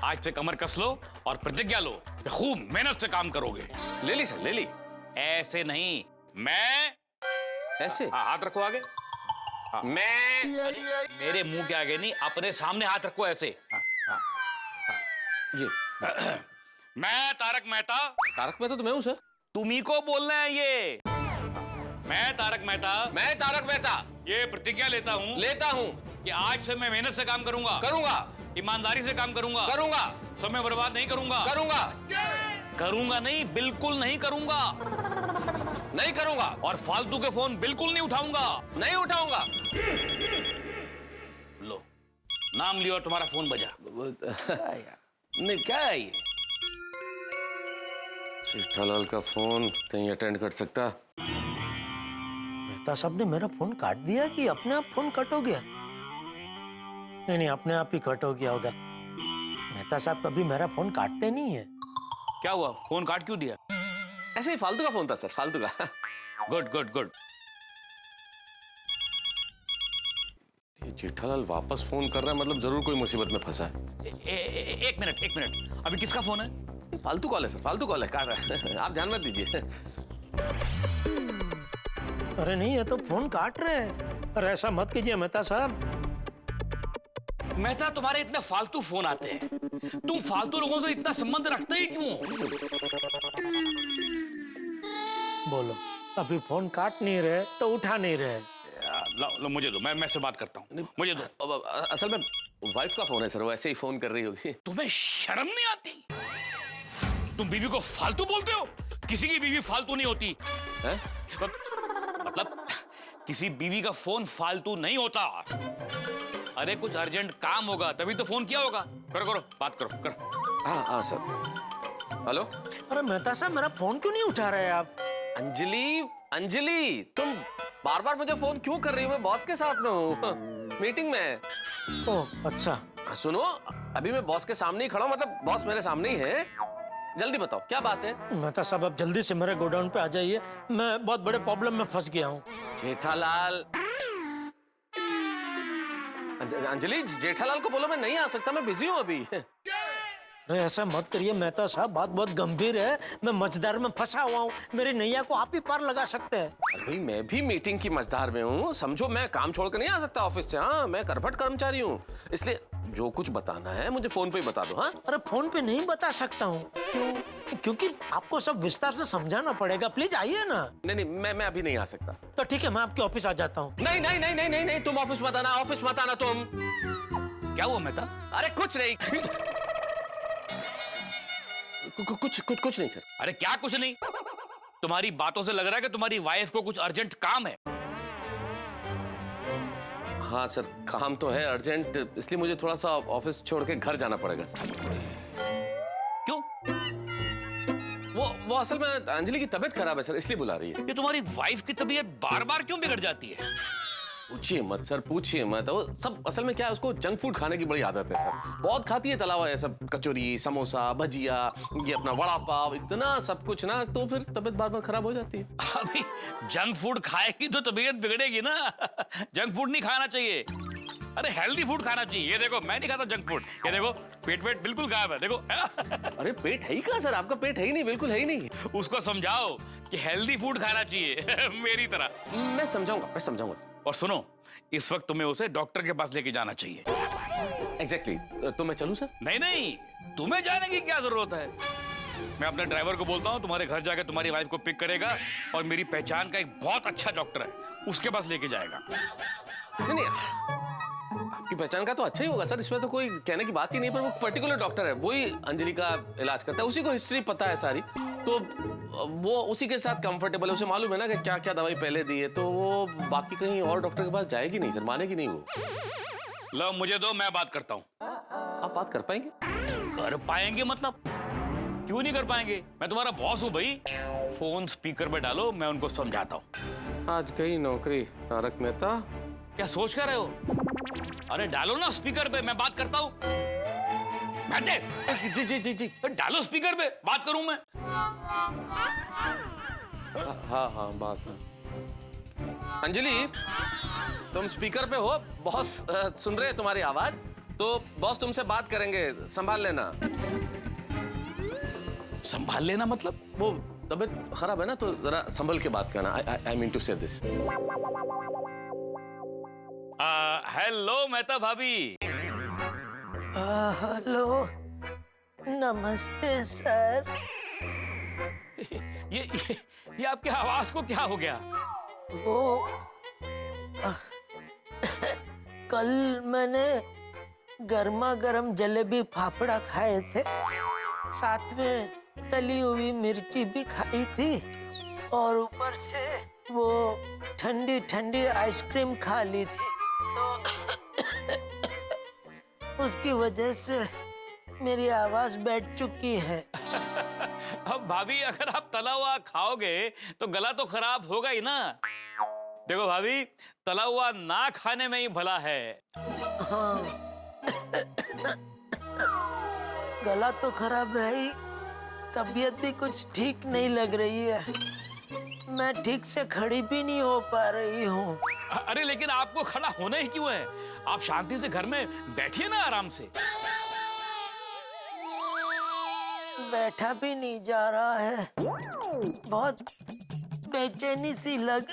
आज से कमर कस लो और प्रतिज्ञा लो कि खूब मेहनत से काम करोगे। ले ली सर, ले ली। ऐसे नहीं, मैं ऐसे। हाथ रखो आगे। मैं मेरे मुंह के आगे नहीं, अपने सामने हाथ रखो ऐसे। ये मैं तारक मेहता। तारक मेहता तो मैं हूँ सर। तुम्ही को बोलना है ये। मैं तारक मेहता ये प्रतिज्ञा लेता हूँ कि आज से मैं मेहनत से काम करूंगा, ईमानदारी से काम करूंगा, समय बर्बाद नहीं करूंगा नहीं, बिल्कुल नहीं करूंगा और फालतू के फोन बिल्कुल नहीं उठाऊंगा। लो, नाम लियो और तुम्हारा फोन बजा। नहीं, क्या है ये? जेठालाल का फोन नहीं अटेंड कर सकता। मेहता साहब ने मेरा फोन काट दिया कि अपने आप फोन कट हो गया? नहीं, अपने आप ही कट हो गया होगा। मेहता साहब कभी मेरा फोन काटते नहीं है। क्या हुआ? फोन काट क्यों दिया? ऐसे ही फालतू का फोन था सर, फालतू का। Good good good. ये जेठालाल वापस फोन कर रहा है, मतलब जरूर कोई मुसीबत में फंसा है। एक मिनट, अभी किसका फोन है? फालतू कॉल है सर, फालतू कॉल है, काट रहा है। आप ध्यान मत दीजिए। अरे नहीं, ये तो फोन काट रहे हैं। अरे ऐसा मत कीजिए मेहता साहब। मेहता, तुम्हारे इतने फालतू फोन आते हैं, तुम फालतू लोगों से इतना संबंध रखते ही क्यों? बोलो, अभी फोन काट नहीं रहे तो उठा नहीं रहे। लो मुझे दो, मैं से बात करता हूँ, मुझे दो। असल में वाइफ का फोन है सर, वो ऐसे ही फोन कर रही होगी। तुम्हें शर्म नहीं आती? तुम बीवी को फालतू बोलते हो? किसी की बीवी फालतू नहीं होती है? मतलब किसी बीवी का फोन फालतू नहीं होता। अरे कुछ अर्जेंट काम होगा तभी तो फोन किया होगा। करो बात करो। हाँ सर। हेलो। अरे मेहता साहब, मेरा फोन क्यों नहीं उठा रहे आप? अंजलि, तुम बार बार मुझे फोन क्यों कर रही हो? मैं बॉस के साथ में हूँ, मीटिंग में। ओह अच्छा। सुनो, अभी मैं बॉस के सामने ही खड़ा हूँ, मतलब बॉस मेरे सामने ही है। जल्दी बताओ क्या बात है? मेहता साहब, आप जल्दी से मेरे गोडाउन पे आ जाइए, मैं बहुत बड़े प्रॉब्लम में फंस गया हूँ। जेठालाल। अंजलि, जेठालाल को बोलो मैं नहीं आ सकता, मैं बिजी हूँ अभी। अरे ऐसा मत करिए मेहता साहब, बात बहुत गंभीर है। मैं मझधार में फंसा हुआ हूँ, मेरी नैया को आप ही पार लगा सकते हैं। अरे भाई, मैं भी मीटिंग की मझधार में हूँ, समझो। मैं काम छोड़कर नहीं आ सकता ऑफिस से। हाँ, मैं करभट कर्मचारी हूँ, इसलिए जो कुछ बताना है मुझे फोन पे ही बता दो। हाँ, अरे फोन पे नहीं बता सकता हूँ। क्यों? क्योंकि आपको सब विस्तार से समझाना पड़ेगा। प्लीज आइए ना। नहीं, मैं अभी नहीं आ सकता। तो ठीक है, मैं आपके ऑफिस आ जाता हूँ। नहीं, तुम ऑफिस मत आना, तुम। क्या हुआ मेहता? अरे कुछ नहीं। कुछ नहीं सर। अरे क्या कुछ नहीं? तुम्हारी बातों से लग रहा है कि तुम्हारी वाइफ को कुछ अर्जेंट काम है। हाँ सर, काम तो है अर्जेंट, इसलिए मुझे थोड़ा सा ऑफिस छोड़ के घर जाना पड़ेगा सर। क्यों? वो असल में अंजलि की तबीयत खराब है सर, इसलिए बुला रही है। ये तुम्हारी वाइफ की तबीयत बार बार क्यों बिगड़ जाती है? पूछिए मत सर, पूछिए मत। वो सब असल में क्या है, उसको जंक फूड खाने की बड़ी आदत है सर। बहुत खाती है तला हुआ है सब, कचौरी, समोसा, भजिया, ये अपना वड़ा पाव, इतना सब कुछ ना, तो फिर तबीयत बार बार खराब हो जाती है। अभी जंक फूड खाएगी तो तबीयत बिगड़ेगी ना। जंक फूड नहीं खाना चाहिए, अरे हेल्दी फूड खाना चाहिए। ये देखो, मैं नहीं खाता जंक फूड। ये देखो, पेट वेट बिल्कुल गायब है, देखो। अरे पेट है ही कहाँ सर, आपका पेट है ही नहीं, बिल्कुल है ही नहीं। उसको समझाओ कि हेल्दी फूड खाना चाहिए मेरी तरह। मैं समझाऊंगा। और सुनो, इस वक्त तुम्हें उसे डॉक्टर के पास लेके जाना चाहिए। एग्जैक्टली। तो मैं चलूं सर? नहीं, तुम्हें जाने की क्या जरूरत है। मैं अपने ड्राइवर को बोलता हूँ, तुम्हारे घर जाकर तुम्हारी वाइफ को पिक करेगा और मेरी पहचान का एक बहुत अच्छा डॉक्टर है, उसके पास लेके जाएगा। नहीं, आपकी पहचान का तो अच्छा ही होगा सर, इसमें तो कोई कहने की बात ही नहीं। पर वो पर्टिकुलर डॉक्टर है, वही अंजलि का इलाज करता है, उसी को हिस्ट्री पता है सारी, तो वो उसी के साथ कंफर्टेबल है। उसे मालूम है ना कि क्या क्या दवाई पहले दी है, तो वो बाकी कहीं और डॉक्टर के पास जाएगी नहीं सर, मानेगी नहीं वो। लो मुझे दो, मैं बात करता हूँ। आप बात कर पाएंगे? कर पाएंगे मतलब? क्यों नहीं कर पाएंगे, मैं तुम्हारा बॉस हूँ भाई। फोन स्पीकर पे डालो, मैं उनको समझाता हूँ। आज गई नौकरी तारक मेहता। क्या सोच कर रहे हो? अरे डालो ना स्पीकर पे, मैं बात करता हूँ। बैठे। जी। डालो स्पीकर पे, बात करूं मैं। हाँ बात है। अंजलि, तुम स्पीकर पे हो, बॉस सुन रहे हैं तुम्हारी आवाज, तो बॉस तुमसे बात करेंगे, संभाल लेना। संभाल लेना मतलब? वो तबीयत खराब है ना, तो जरा संभल के बात करना। आई मीन टू से दिस। हेलो मेहता भाभी। हेलो, नमस्ते सर। ये आपकी आवाज को क्या हो गया? वो कल मैंने गर्मा गर्म जलेबी फाफड़ा खाए थे, साथ में तली हुई मिर्ची भी खाई थी, और ऊपर से वो ठंडी ठंडी आइसक्रीम खा ली थी, तो उसकी वजह से मेरी आवाज बैठ चुकी है। अब भाभी, अगर आप तला हुआ खाओगे तो गला तो खराब होगा ही ना। देखो भाभी, तला हुआ ना खाने में ही भला है। हाँ, गला तो खराब है ही, तबीयत भी कुछ ठीक नहीं लग रही है, मैं ठीक से खड़ी भी नहीं हो पा रही हूँ। अरे लेकिन आपको खड़ा होना ही क्यों है? आप शांति से घर में बैठिए ना आराम से। बैठा भी नहीं जा रहा है, बहुत बेचैनी सी लग।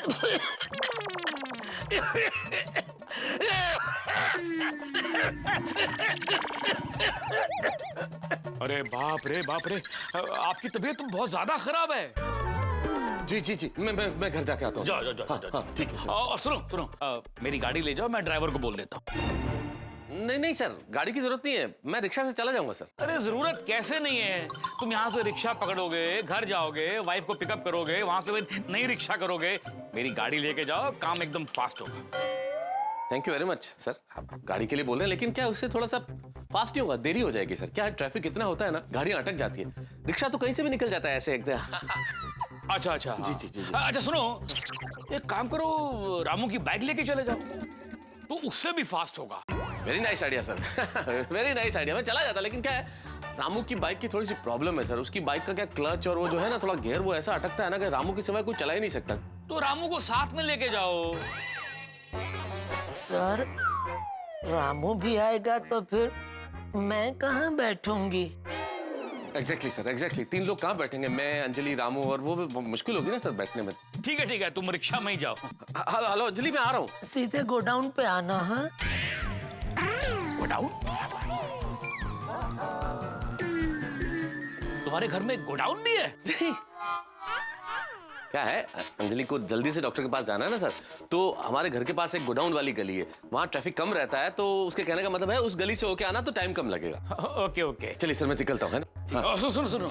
अरे बाप रे, आपकी तबीयत बहुत ज्यादा खराब है। जी, मैं घर जाके आता हूँ। जाओ। ठीक है सर। और सुनो, मेरी गाड़ी ले जाओ, मैं ड्राइवर को बोल देता हूँ। नहीं सर, गाड़ी की जरूरत नहीं है, मैं रिक्शा से चला जाऊंगा सर। अरे जरूरत कैसे नहीं है? तुम यहाँ से रिक्शा पकड़ोगे, घर जाओगे, वाइफ को पिकअप करोगे, वहां से नई रिक्शा करोगे, मेरी गाड़ी लेके जाओ, काम एकदम फास्ट होगा। Thank you very much sir, आप गाड़ी के लिए बोल रहे हैं, लेकिन क्या उससे थोड़ा सा फास्ट नहीं होगा? देरी हो जाएगी सर। क्या ट्रैफिक इतना होता है ना, गाड़ियां अटक जाती है, रिक्शा तो कहीं से भी निकल जाता है ऐसे। अच्छा। जी। अच्छा सुनो, एक काम करो, रामू की बाइक लेके चले जाओ, तो उससे भी फास्ट होगा। Very nice idea sir. Very nice idea. मैं चला जाता, लेकिन क्या है, रामू की बाइक की थोड़ी सी प्रॉब्लम है सर। उसकी बाइक का क्या क्लच और वो जो है ना, थोड़ा गियर वो ऐसा अटकता है ना कि रामू के सिवाय कोई चला ही नहीं सकता। तो रामू को साथ में लेके जाओ। सर, रामू भी आएगा तो फिर मैं कहाँ बैठूंगी? Exactly sir, exactly. 3 लोग कहाँ बैठेंगे? मैं, अंजलि, रामू, और वो मुश्किल होगी ना सर बैठने में। ठीक है, तुम रिक्शा में ही जाओ। हेलो अंजलि, मैं आ रहा हूँ। सीधे गोडाउन पे आना। हाँ, गोडाउन? तुम्हारे घर में गोडाउन भी है? क्या है, अंजलि को जल्दी से डॉक्टर के पास जाना है ना सर, तो हमारे घर के पास एक गोडाउन वाली गली है, वहाँ ट्रैफिक कम रहता है, तो उसके कहने का मतलब है उस गली से होके आना तो टाइम कम लगेगा। ओके। चलिए सर, मैं निकलता हूँ, है ना? सुनो,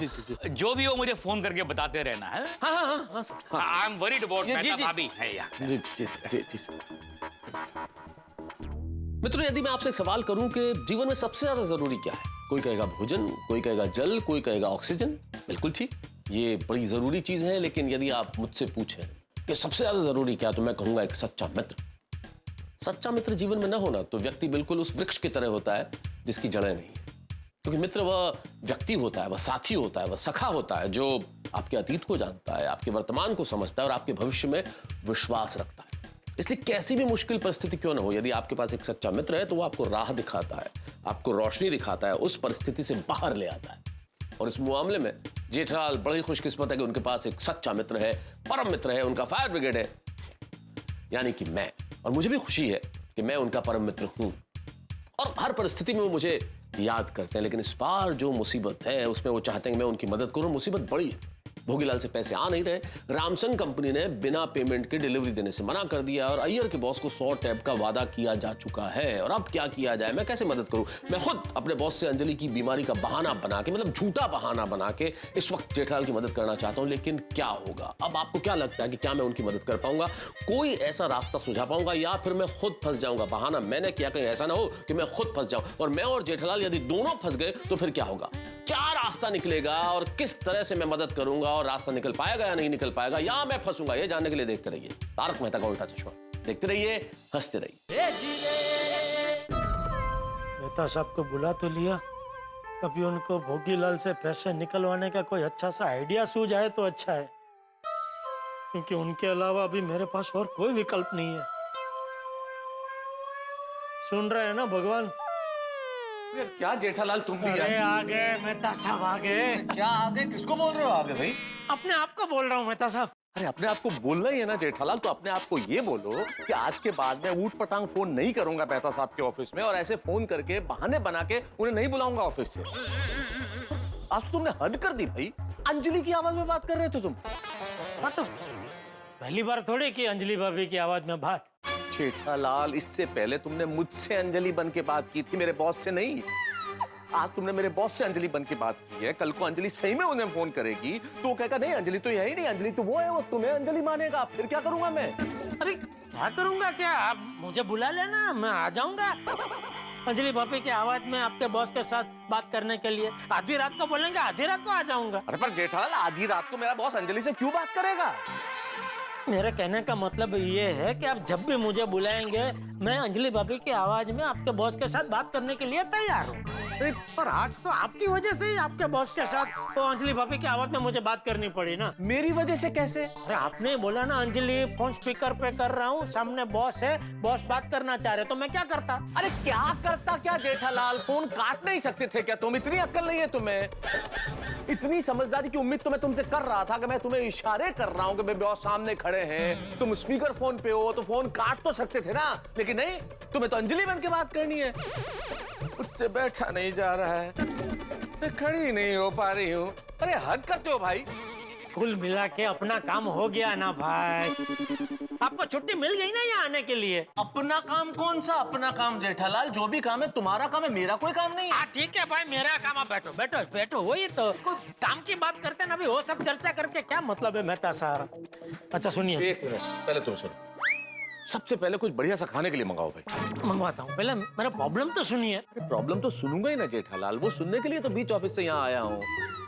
जो भी हो मुझे फोन करके बताते रहना है। हाँ। आई एम वरीड अबाउट भाभी। जी। मित्रों, यदि मैं आपसे एक सवाल करूं कि जीवन में सबसे ज्यादा जरूरी क्या है, कोई कहेगा भोजन, कोई कहेगा जल, कोई कहेगा ऑक्सीजन। बिल्कुल ठीक, ये बड़ी जरूरी चीज है, लेकिन यदि आप मुझसे पूछें कि सबसे ज्यादा जरूरी क्या, तो मैं कहूंगा एक सच्चा मित्र। सच्चा मित्र जीवन में न होना तो व्यक्ति बिल्कुल उस वृक्ष की तरह होता है जिसकी जड़ें नहीं है, क्योंकि मित्र वह व्यक्ति होता है, वह साथी होता है, वह सखा होता है, जो आपके अतीत को जानता है, आपके वर्तमान को समझता है और आपके भविष्य में विश्वास रखता है। इसलिए कैसी भी मुश्किल परिस्थिति क्यों ना हो, यदि आपके पास एक सच्चा मित्र है तो वो आपको राह दिखाता है, आपको रोशनी दिखाता है, उस परिस्थिति से बाहर ले आता है। और इस मामले में जेठालाल बड़ी खुशकिस्मत है कि उनके पास एक सच्चा मित्र है, परम मित्र है, उनका फायर ब्रिगेड है, यानी कि मैं। और मुझे भी खुशी है कि मैं उनका परम मित्र हूं और हर परिस्थिति में वो मुझे याद करते हैं। लेकिन इस बार जो मुसीबत है उसमें वो चाहते हैं कि मैं उनकी मदद करूं। मुसीबत बड़ी है, भोगीलाल से पैसे आ नहीं रहे। रामसंग कंपनी ने बिना पेमेंट के डिलीवरी देने से मना कर दिया और अय्यर के बॉस को 100 टैब का वादा किया जा चुका है। और अब क्या किया जाए, मैं कैसे मदद करूं? मैं खुद अपने बॉस से अंजलि की बीमारी का बहाना बना के, मतलब झूठा बहाना बना के इस वक्त जेठालाल की मदद करना चाहता हूं। लेकिन क्या होगा? अब आपको क्या लगता है कि क्या मैं उनकी मदद कर पाऊंगा? कोई ऐसा रास्ता सुझा पाऊंगा या फिर मैं खुद फंस जाऊंगा? बहाना मैंने किया, कहीं ऐसा ना हो कि मैं खुद फंस जाऊं। और मैं और जेठालाल यदि दोनों फंस गए तो फिर क्या होगा? क्या रास्ता निकलेगा और किस तरह से मैं मदद करूंगा और रास्ता निकल पाएगा या नहीं निकल पाएगा, या मैं फंसूंगा? ये जानने के लिए देखते रहिए तारक मेहता का उल्टा चश्मा। देखते रहिए, हंसते रहिए। मेहता साहब को बुला तो लिया, कभी उनको भोगीलाल से पैसे निकलवाने का कोई अच्छा सा आइडिया सूझ आए तो अच्छा है, क्योंकि उनके अलावा अभी मेरे पास और कोई विकल्प नहीं है। सुन रहे हैं ना भगवान? क्या जेठालाल तुम भी अरे आ गए मेहता साहब, आ गए। क्या आगे? किसको बोल रहे हो आगे भाई? अपने आप को बोल रहा हूँ मेहता साहब। अरे अपने आप को बोलना ही है ना जेठालाल, तो अपने आप को ये बोलो कि आज के बाद मैं ऊट पटांग फोन नहीं करूंगा मेहता साहब के ऑफिस में, और ऐसे फोन करके बहाने बना के उन्हें नहीं बुलाऊंगा ऑफिस से। आज तो तुमने हद कर दी भाई, अंजलि की आवाज में बात कर रहे थे तुम। हाँ तो पहली बार थोड़ी की अंजलि भाभी की आवाज में बात। जेठालाल, इससे पहले तुमने मुझसे अंजलि बन के बात की थी, मेरे बॉस से नहीं। आज तुमने मेरे बॉस से अंजलि बन के बात की है, कल को अंजलि सही में उन्हें फोन करेगी तो वो कहेगा नहीं अंजलि तो यही नहीं, अंजलि तो वो है, वो तुम्हें अंजलि मानेगा। फिर क्या करूंगा मैं? अरे क्या करूंगा क्या? आप मुझे बुला लेना, मैं आ जाऊंगा अंजलि भाभी की आवाज में आपके बॉस के साथ बात करने के लिए। आधी रात को बोलेंगे, आधी रात को आ जाऊंगा। अरे पर जेठालाल, आधी रात को मेरा बॉस अंजलि से क्यों बात करेगा? मेरे कहने का मतलब ये है कि आप जब भी मुझे बुलाएंगे मैं अंजलि भाभी की आवाज में आपके बॉस के साथ बात करने के लिए तैयार हूँ। पर आज तो आपकी वजह से ही आपके बॉस के साथ तो अंजलि भाभी की आवाज में मुझे बात करनी पड़ी ना। मेरी वजह से कैसे? अरे आपने बोला ना अंजलि फोन स्पीकर पे कर रहा हूँ, सामने बॉस है, बॉस बात करना चाह रहे, तो मैं क्या करता? अरे क्या करता क्या जेठालाल? फोन काट नहीं सकते थे क्या तुम? इतनी अक्ल नहीं है तुम्हें? इतनी समझदारी की उम्मीद तो मैं तुमसे कर रहा था कि मैं तुम्हें इशारे कर रहा हूँ कि मेरे बॉस सामने खड़े हैं, तुम स्पीकर फोन पे हो तो फोन काट तो सकते थे ना। लेकिन नहीं, तुम्हें तो अंजलि बन के बात करनी है। उससे बैठा नहीं जा रहा है, मैं खड़ी नहीं हो पा रही हूँ। अरे हद करते हो भाई। कुल मिला के अपना काम हो गया ना भाई? आपको छुट्टी मिल गई ना यहाँ आने के लिए? अपना काम? कौन सा अपना काम जेठालाल? जो भी काम है तुम्हारा काम है, मेरा कोई काम नहीं है। ठीक है भाई, मेरा काम। आप बैठो बैठो बैठो, वही तो काम की बात करते ना अभी, वो सब चर्चा करके क्या मतलब है मेहता साहब? अच्छा सुनिए, एक मिनट पहले तुम सुनो। सबसे पहले कुछ बढ़िया सा खाने के लिए मंगाओ भाई। मंगवाता हूँ, पहले मेरा प्रॉब्लम तो सुनिए। प्रॉब्लम तो सुनूंगा ही ना जेठालाल, वो सुनने के लिए तो बीच ऑफिस से यहाँ आया हूँ।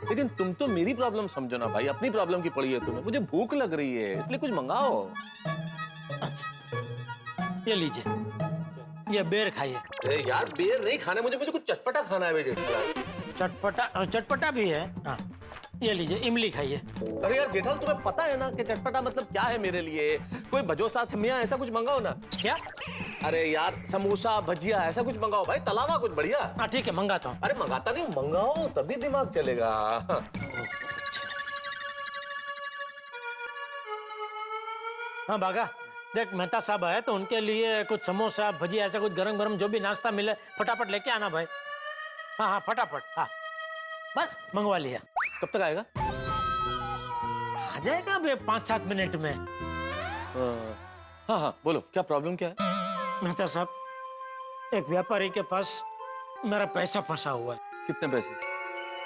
लेकिन तुम तो मेरी प्रॉब्लम समझो ना भाई, अपनी प्रॉब्लम की पड़ी है तुम्हें। मुझे भूख लग रही है, इसलिए कुछ मंगाओ। ये लीजिए, ये बेर खाइए। अरे यार बेर नहीं खाने मुझे, मुझे कुछ चटपटा खाना है जेठालाल। चटपटा? चटपटा भी है। हाँ ये लीजिए, इमली खाइए। अरे यार जेठालाल, तुम्हें पता है ना कि चटपटा मतलब क्या है मेरे लिए? कोई भजोसा छमिया ऐसा कुछ मंगाओ ना। क्या? अरे यार समोसा भजिया ऐसा कुछ मंगाओ भाई, तलावा कुछ बढ़िया। हाँ ठीक है, मंगाता हूँ। अरे मंगाता नहीं, मंगाओ तभी दिमाग चलेगा। हाँ बागा, देख मेहता साहब आए तो उनके लिए कुछ समोसा भजिया ऐसा कुछ गरम गरम जो भी नाश्ता मिले फटाफट लेके आना भाई। हाँ हाँ फटाफट, हाँ बस मंगवा लिया। कब तक आएगा? आ जाएगा अभी 5-7 मिनट में। हाँ हाँ बोलो, क्या प्रॉब्लम क्या है? मेहता साहब, एक व्यापारी के पास मेरा पैसा फंसा हुआ है। कितने पैसे?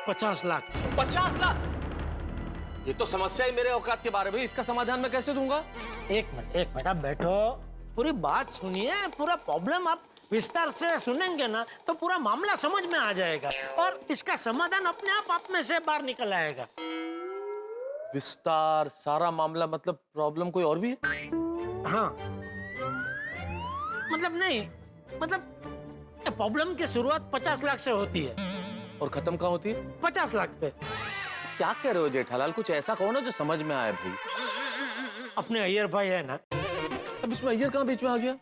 50 लाख। 50 लाख? ये तो समस्या ही मेरे औकात के बारे में, इसका समाधान मैं कैसे दूंगा? एक मिनट आप बैठो, पूरी बात सुनिए। पूरा प्रॉब्लम आप विस्तार से सुनेंगे ना तो पूरा मामला समझ में आ जाएगा और इसका समाधान अपने आप में से बाहर निकल आएगा। विस्तार? सारा मामला मतलब प्रॉब्लम कोई और भी है? हाँ मतलब नहीं, मतलब प्रॉब्लम की शुरुआत 50 लाख से होती है और खत्म कहाँ होती है? 50 लाख पे। क्या कह रहे हो जेठालाल? कुछ ऐसा कहो ना जो समझ में आए भाई। अपने अय्यर भाई है ना, अब इसमें अय्यर कहाँ बीच में आ गया?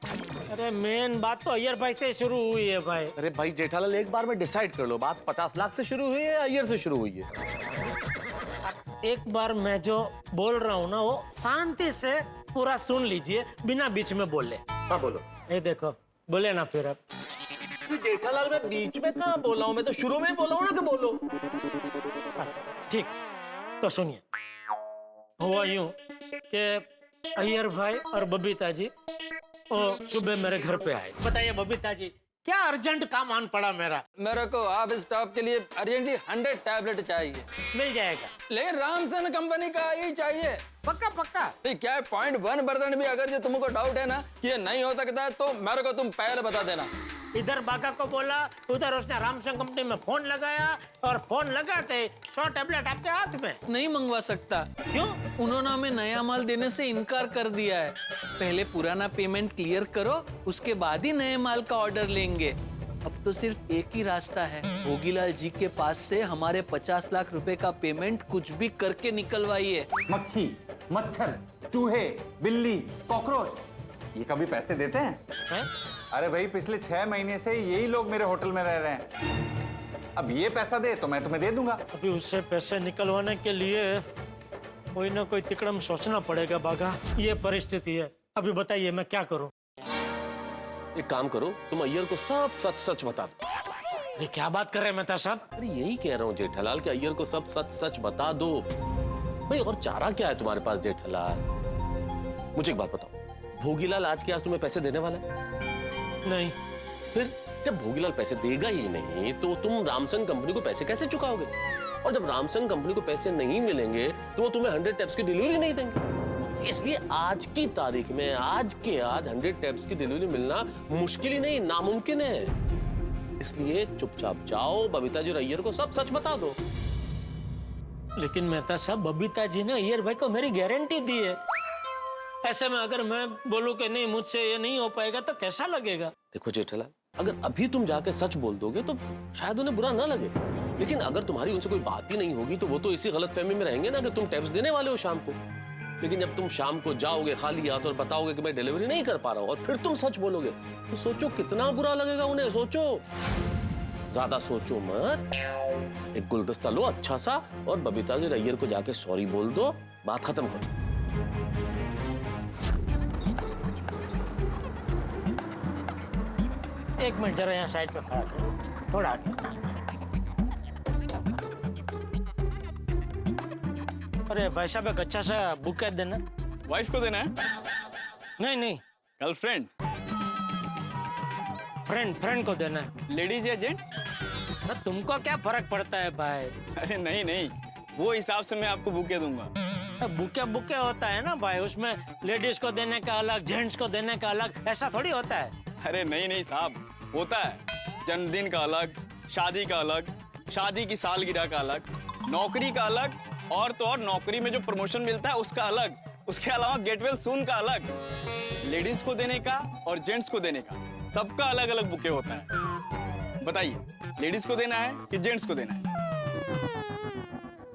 अरे मेन बात तो अय्यर भाई से शुरू हुई है भाई। अरे भाई जेठालाल, एक बार में डिसाइड कर लो, बात 50 लाख से शुरू हुई है या अय्यर से शुरू हुई है? एक बार मैं जो बोल रहा हूँ ना वो शांति से पूरा सुन लीजिए, बिना बीच में बोले। हाँ बोलो। ये देखो, बोले ना फिर अब। जेठालाल, मैं बीच में कहाँ बोला हूँ? मैं तो शुरू में ही बोला हूँ ना कि बोलो। अच्छा ठीक, तो सुनिए। हुआ यूं कि अय्यर भाई और बबीता जी वो सुबह मेरे घर पे आए। बताइए बबीता जी, क्या अर्जेंट काम आन पड़ा मेरा? मेरे को ऑफिस स्टाफ के लिए अर्जेंटली 100 टैबलेट चाहिए। मिल जाएगा, लेकिन रामसन कंपनी का ही चाहिए। पक्का पक्का। क्या 0.1% भी अगर जो तुमको डाउट है ना कि ये नहीं हो सकता है तो मेरे को तुम पहले बता देना। इधर बागा को बोला, उधर उसने रामसन कंपनी में फोन लगाया और फोन लगाते 100 टैबलेट आपके हाथ में। नहीं मंगवा सकता। क्यों? उन्होंने हमें नया माल देने से इनकार कर दिया है। पहले पुराना पेमेंट क्लियर करो, उसके बाद ही नए माल का ऑर्डर लेंगे। अब तो सिर्फ एक ही रास्ता है, भोगीलाल जी के पास से हमारे 50 लाख रुपए का पेमेंट कुछ भी करके निकलवाइए। मक्खी, मच्छर, चूहे, बिल्ली, कॉकरोच, ये कभी पैसे देते हैं? है? अरे भाई, पिछले 6 महीने से यही लोग मेरे होटल में रह रहे हैं। अब ये पैसा दे तो मैं तुम्हें दे दूंगा। अभी उससे पैसे निकलवाने के लिए कोई ना कोई तिकड़म सोचना पड़ेगा बागा। ये परिस्थिति है, अभी बताइए मैं क्या करूं? एक काम करो, तुम अय्यर को सब सच सच बता दो। ये क्या बात कर रहे हैं मेहता साहब? अरे यही कह रहा हूँ जेठालाल कि अय्यर को सब सच सच बता दो भाई। और चारा क्या है तुम्हारे पास जेठालाल? मुझे एक बात बताओ, भोगीलाल आज के आज तुम्हें पैसे देने वाला है? नहीं। फिर जब भोगीलाल पैसे देगा ही नहीं तो तुम रामसन कंपनी को पैसे कैसे चुकाओगे? और जब रामसन कंपनी को पैसे नहीं मिलेंगे तो वो तुम्हें 100 टैब्स की डिलीवरी नहीं देंगे। इसलिए आज की तारीख में आज के आज 100 टैब्स की डिलीवरी मिलना मुश्किल ही नहीं, नामुमकिन है। इसलिए चुपचाप जाओ, बबीता जी और अय्यर को सब सच बता दो। लेकिन मेहता साहब, बबीता जी ने अय्यर भाई को मेरी गारंटी दी है। ऐसे में अगर मैं बोलूं कि नहीं मुझसे ये नहीं हो पाएगा तो कैसा लगेगा? देखो जेठालाल, अगर अभी तुम जाके सच बोल दोगे तो शायद उन्हें बुरा ना लगे, लेकिन अगर तुम्हारी उनसे कोई बात ही नहीं होगी तो वो तो इसी गलतफहमी में रहेंगे ना कि तुम टैब्स देने वाले हो शाम को। लेकिन जब तुम शाम को जाओगे खाली हाथ और बताओगे कि मैं डिलीवरी नहीं कर पा रहा हूँ और फिर तुम सच बोलोगे तो सोचो कितना बुरा लगेगा उन्हें। सोचो, ज्यादा सोचो मत। एक गुलदस्ता लो अच्छा सा और बबीता जी अय्यर को जाके सॉरी बोल दो, बात खत्म करो। एक मिनट जरा यहाँ साइड पे खड़ा करो, थोड़ा आगे। अरे भाई साहब, एक अच्छा सा बुके देना। वाइफ को देना है? नहीं नहीं, गर्लफ्रेंड, फ्रेंड को देना है। लेडीज या जेंट्स? ना तुमको क्या फर्क पड़ता है भाई? अरे नहीं नहीं, वो हिसाब से मैं आपको बुके दूंगा। बुके होता है ना भाई, उसमें लेडीज को देने का अलग, जेंट्स को देने का अलग, ऐसा थोड़ी होता है। अरे नहीं नहीं साहब, होता है। जन्मदिन का अलग, शादी का अलग, शादी की सालगिरह का अलग, नौकरी का अलग, और तो और नौकरी में जो प्रमोशन मिलता है उसका अलग, उसके अलावा गेट वेल सून का अलग। लेडीज को देने का और जेंट्स को देने का सबका अलग अलग बुके होता है। बताइए, लेडीज को देना है कि जेंट्स को देना है?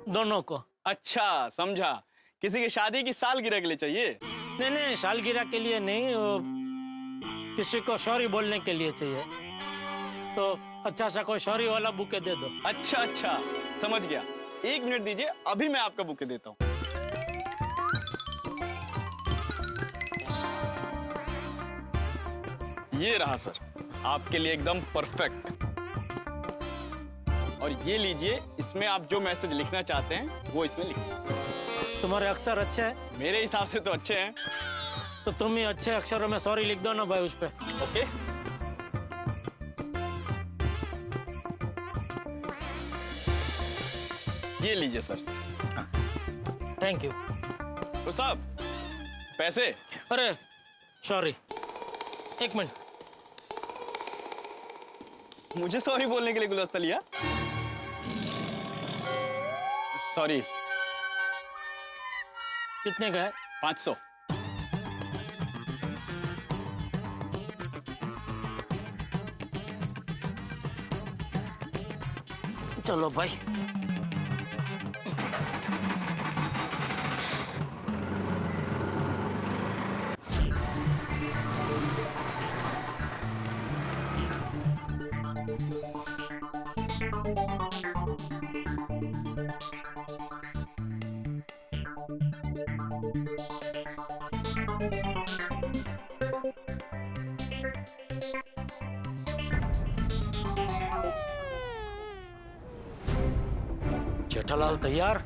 दोनों को। अच्छा, समझा। किसी की शादी की सालगिरह के लिए चाहिए? नहीं नहीं, सालगिरह के लिए नहीं, किसी को सॉरी बोलने के लिए चाहिए। तो अच्छा सा कोई सॉरी वाला बुके दे दो। अच्छा अच्छा, समझ गया। 1 मिनट दीजिए, अभी मैं आपका बुके देता हूँ। ये रहा सर, आपके लिए एकदम परफेक्ट। और ये लीजिए, इसमें आप जो मैसेज लिखना चाहते हैं वो इसमें लिखिए। तुम्हारे अक्षर अच्छे हैं? मेरे हिसाब से तो अच्छे हैं। तो तुम ही अच्छे अक्षरों में सॉरी लिख दो ना भाई उस पे। ओके। ये लीजिए सर। Thank you. तो साहब, पैसे? अरे सॉरी, एक मिनट। मुझे सॉरी बोलने के लिए गुलदस्ता लिया? सॉरी। कितने का है? 500। चलो भाई। जेठालाल तैयार?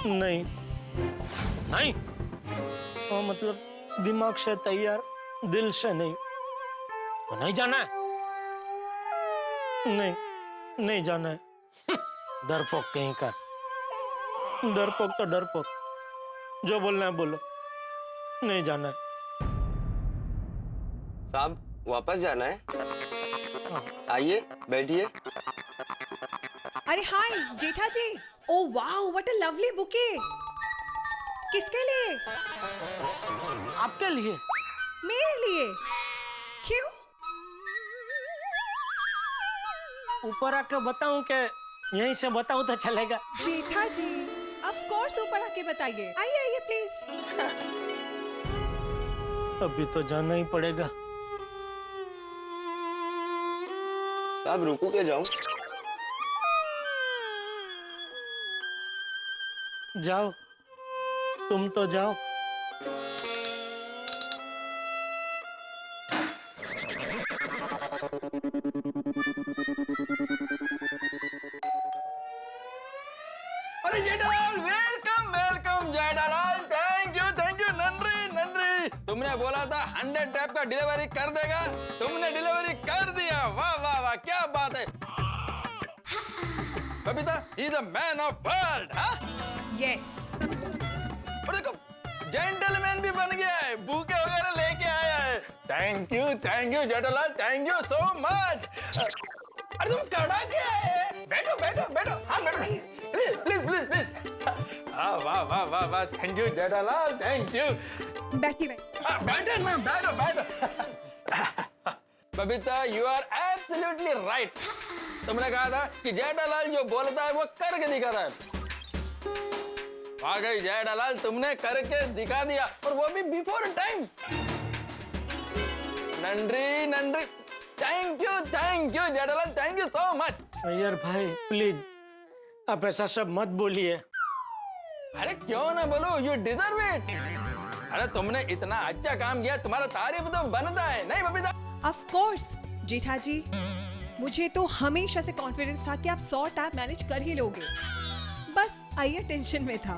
नहीं नहीं, वो मतलब दिमाग से तैयार, दिल से नहीं। तो नहीं जाना है? नहीं, नहीं जाना है। डरपोक कहीं का। डरपोक तो डरपोक, जो बोलना है बोलो, नहीं जाना है। साहब वापस जाना है? आइए बैठिए। अरे hi Jetha ji. Oh wow what a lovely bouquet. किसके लिए? आपके लिए। मेरे लिए? क्यों? ऊपर आके बताऊं कि यहीं से बताऊं तो चलेगा? जेठा जी ऑफ कोर्स ऊपर आके बताइए। आइए आइए प्लीज। अभी तो जाना ही पड़ेगा। साहब रुकू के जाऊं? जाओ, तुम तो जाओ। अरे Jethalal welcome welcome Jethalal. Thank you नंरी नंरी। तुमने बोला था 100 टैप का डिलीवरी कर देगा, तुमने डिलीवरी कर दिया। वाह वाह वाह क्या बात है Babita, he is a man of world. Yes. और देखो जेंटलमैन भी बन गया है, बुके वगैरह लेके आया है। Thank you Jethalal, thank you so much. अरे तुम खड़ा क्या है? बैठो बैठो बैठो। हाँ बैठो प्लीज प्लीज प्लीज प्लीज। हाँ वाह वाह वाह वाह, thank you Jethalal, thank you. बैठिए बैठो मैम, बैठो बैठो। Babita you are absolutely right. तुमने कहा था कि जेठालाल जो बोलता है वो करके दिखाता है। आ गई जेठालाल, तुमने करके दिखा दिया, और वो भी बिफोर टाइम। नंरी नंरी, thank you Jethalal, thank you so much. Iyer भाई प्लीज आप ऐसा सब मत बोलिए। अरे क्यों ना बोलो, यू डिजर्व इट। अरे तुमने इतना अच्छा काम किया, तुम्हारा तारीफ तो बनता है, नहीं बबीता? ऑफ कोर्स जेठा जी, मुझे तो हमेशा से कॉन्फिडेंस था कि आप 100 टैप मैनेज कर ही लोगे। बस आइए टेंशन में था।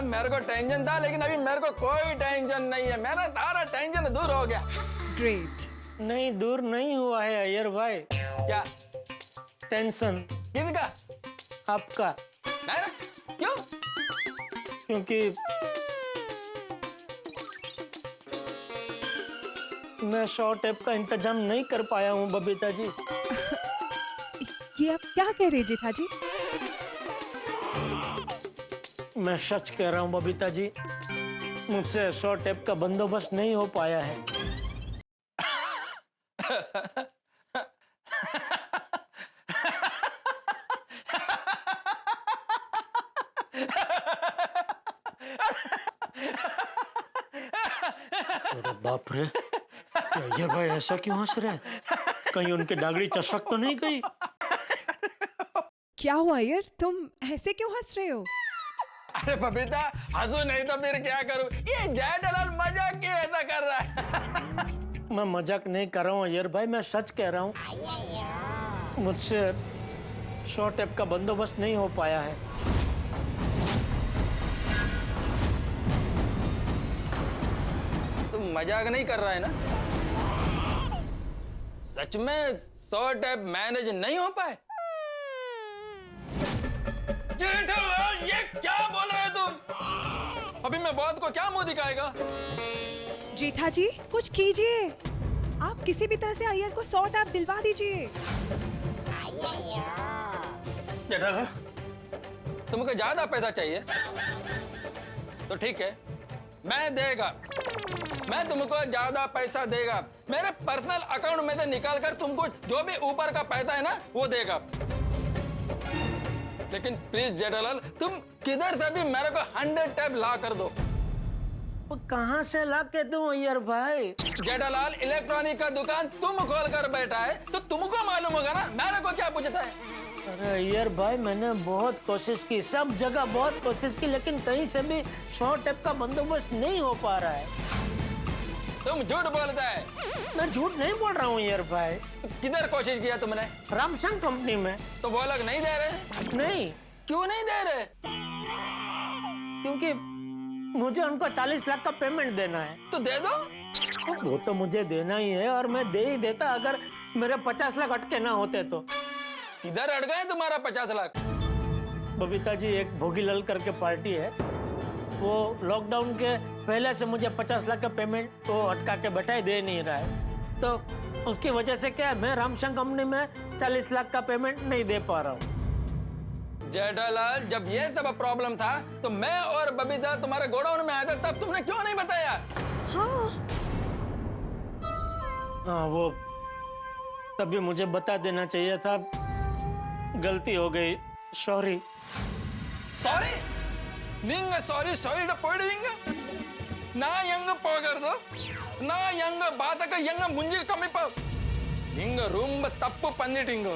मेरे को टेंशन था, लेकिन अभी मेरे को कोई टेंशन नहीं है। मेरा सारा टेंशन दूर हो गया। ग्रेट। नहीं दूर नहीं हुआ है अय्यर भाई। क्या टेंशन? किसका? आपका। मेरा? क्यों? क्योंकि मैं 100 टैप का इंतजाम नहीं कर पाया हूँ बबीता जी। ये आप क्या कह रहे जेठा जी? मैं सच कह रहा हूँ बबीता जी, मुझसे 100 टैप का बंदोबस्त नहीं हो पाया है। अरे बाप रे, ये भाई ऐसा क्यों हंस रहे हैं? कहीं उनकी डागड़ी चसक तो नहीं गई? क्या हुआ यार, तुम ऐसे क्यों हंस रहे हो? अरे बबीता हंसू नहीं तो फिर क्या करूं? ये जेठालाल मजाक क्यों ऐसा कर रहा है? मैं मजाक नहीं कर रहा हूँ अय्यर भाई, मैं सच कह रहा हूँ। मुझसे 100 टैप का बंदोबस्त नहीं हो पाया है। तुम मजाक नहीं कर रहा है ना? सच में 100 टैप मैनेज नहीं हो पाए? जेठालाल ये क्या बोल रहे हो तुम? अभी मैं बात को क्या मुंह दिखाएगा? जेठा जी कुछ कीजिए, आप किसी भी तरह से अय्यर को 100 टैप दिलवा दीजिए। जेठालाल तुमको ज्यादा पैसा चाहिए तो ठीक है, मैं तुमको ज्यादा पैसा देगा। मेरे पर्सनल अकाउंट में से निकाल कर तुमको जो भी ऊपर का पैसा है ना वो देगा। लेकिन प्लीज जेठालाल तुम किधर से भी मेरे को 100 टैप ला कर दो। कहाँ से ला के दूं अय्यर भाई? जेठालाल इलेक्ट्रॉनिक का दुकान तुम खोल कर बैठा है तो तुमको मालूम होगा ना, मेरे को क्या पूछता है? अरे अय्यर भाई, मैंने बहुत कोशिश की, सब जगह बहुत कोशिश की, लेकिन कहीं से भी 100 टेप का बंदोबस्त नहीं हो पा रहा है। तुम झूठ बोलता है। मैं झूठ नहीं बोल रहा हूँ अय्यर भाई। तो किधर कोशिश किया तुमने? रामसंग कंपनी में। तो वो लोग नहीं दे रहे? नहीं। क्यों नहीं दे रहे? क्योंकि मुझे उनको 40 लाख का पेमेंट देना है। तो दे दो। वो तो मुझे देना ही है, और मैं दे ही देता अगर मेरे 50 लाख अटके ना होते तो। किधर अट गए तुम्हारा 50 लाख? बबीता जी, एक भोगीलाल करके पार्टी है, वो लॉकडाउन के पहले से मुझे 50 लाख का पेमेंट तो अटका के बैठा ही दे नहीं रहा है। तो उसकी वजह से क्या है, मैं रामसंग कंपनी में 40 लाख का पेमेंट नहीं दे पा रहा हूँ। जेठालाल, जब ये सब प्रॉब्लम था तो मैं और बबीता तुम्हारे गोडाउन में आया था, तब तुमने क्यों नहीं बताया? हाँ, वो तभी मुझे बता देना चाहिए था, गलती हो गई, सॉरी। सॉरी? निंग सॉरी सॉरी पोइडिंग ना यंग पोगर दो ना यंग बात का यंग मुंजी कमी पा निंग रूम तप्पु पंदिटिंग।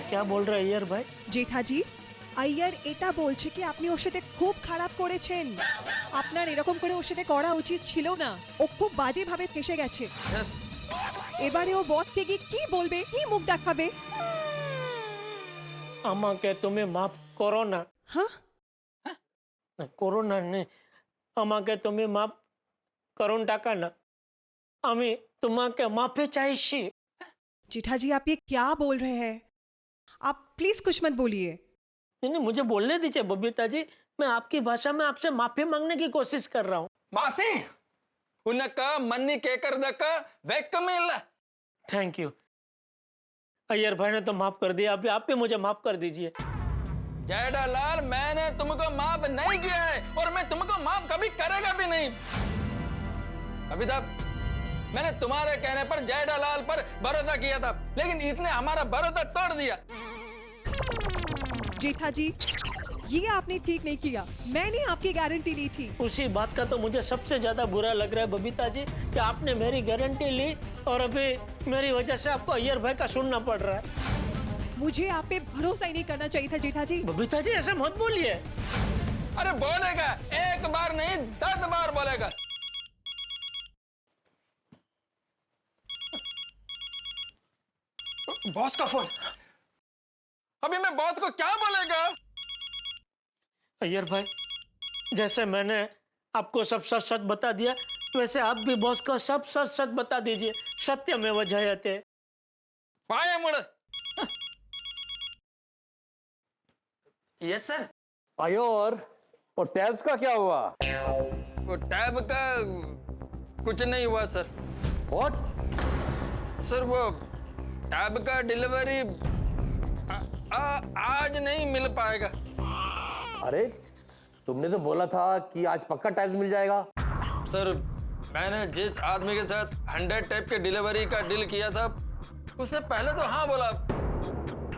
क्या बोल रहे अय्यर भाई? জেঠাজি, আইয়ার এটা বলছে কি আপনি ওর সাথে খুব খারাপ করেছেন। আপনার এরকম করে ওর সাথে করা উচিত ছিল না। ও খুব বাজে ভাবে ফেসে গেছে। এবারে ও বসকে গিয়ে কি বলবে, কি মুখ দেখাবে? আমাকে তুমি মাফ করো না। হ্যাঁ? করো না নেই, আমাকে তুমি মাফ করুন টাকা না, আমি তোমাকে মাফি চাইছি। जेठाजी, आप ये क्या बोल रहे हैं? आप प्लीज कुछ मत बोलिए। नहीं, मुझे बोलने दीजिए बबीता जी, मैं आपकी भाषा में आपसे माफी मांगने की कोशिश कर रहा हूँ। माफी? उनका मन्नी केकर दका वेकमेल। Thank you. अय्यर भाई ने तो माफ कर दिया, अभी आप भी मुझे माफ कर दीजिए। जेठालाल, मैंने तुमको माफ नहीं किया है और मैं तुमको माफ कभी करेगा भी नहीं। अभी तक मैंने तुम्हारे कहने पर जेठालाल पर भरोसा किया था, लेकिन इसने हमारा भरोसा तोड़ दिया। जेठाजी, ये आपने ठीक नहीं किया। मैंने आपकी गारंटी ली थी। उसी बात का तो मुझे सबसे ज्यादा बुरा लग रहा है बबीता जी, कि आपने मेरी गारंटी ली और अभी मेरी वजह से आपको अय्यर भाई का सुनना पड़ रहा है। मुझे आप पे भरोसा ही नहीं करना चाहिए था जेठाजी। बबीता जी, ऐसे मत बोलिए। अरे बोलेगा, एक बार नहीं 10 बार बोलेगा। बॉस का फोन। अभी मैं बॉस को क्या बोलेगा? अय्यर भाई, जैसे मैंने आपको सब सच सच बता दिया, वैसे आप भी बॉस को सब सच सच बता दीजिए। सत्यमेव जयते। पाए मुड़। Yes sir. अय्यर, और टैब्स का क्या हुआ? वो टैब का कुछ नहीं हुआ सर। व्हाट? सर, वो टैब का डिलीवरी आज नहीं मिल पाएगा। अरे, तुमने तो बोला था कि आज पक्का टैब मिल जाएगा। सर, मैंने जिस आदमी के साथ 100 टैब के डिलीवरी का डील किया था, उसने पहले तो हाँ बोला,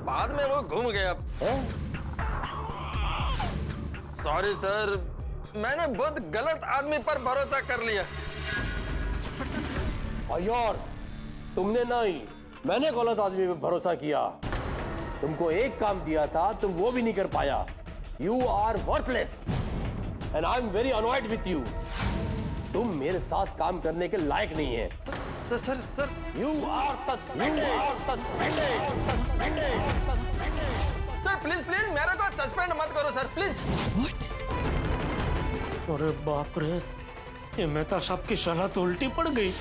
बाद में वो घूम गया। सॉरी सर, मैंने बहुत गलत आदमी पर भरोसा कर लिया। अय्यर, तुमने नहीं, मैंने गलत आदमी पे भरोसा किया। तुमको एक काम दिया था, तुम वो भी नहीं कर पाया। You are worthless and I am very annoyed with you. तुम मेरे साथ काम करने के लायक नहीं है। Sir, you are suspended. Sir please मेरे को सस्पेंड मत करो सर, प्लीज। अरे बाप रे, ये मेहता साहब की सलाह तो उल्टी पड़ गई।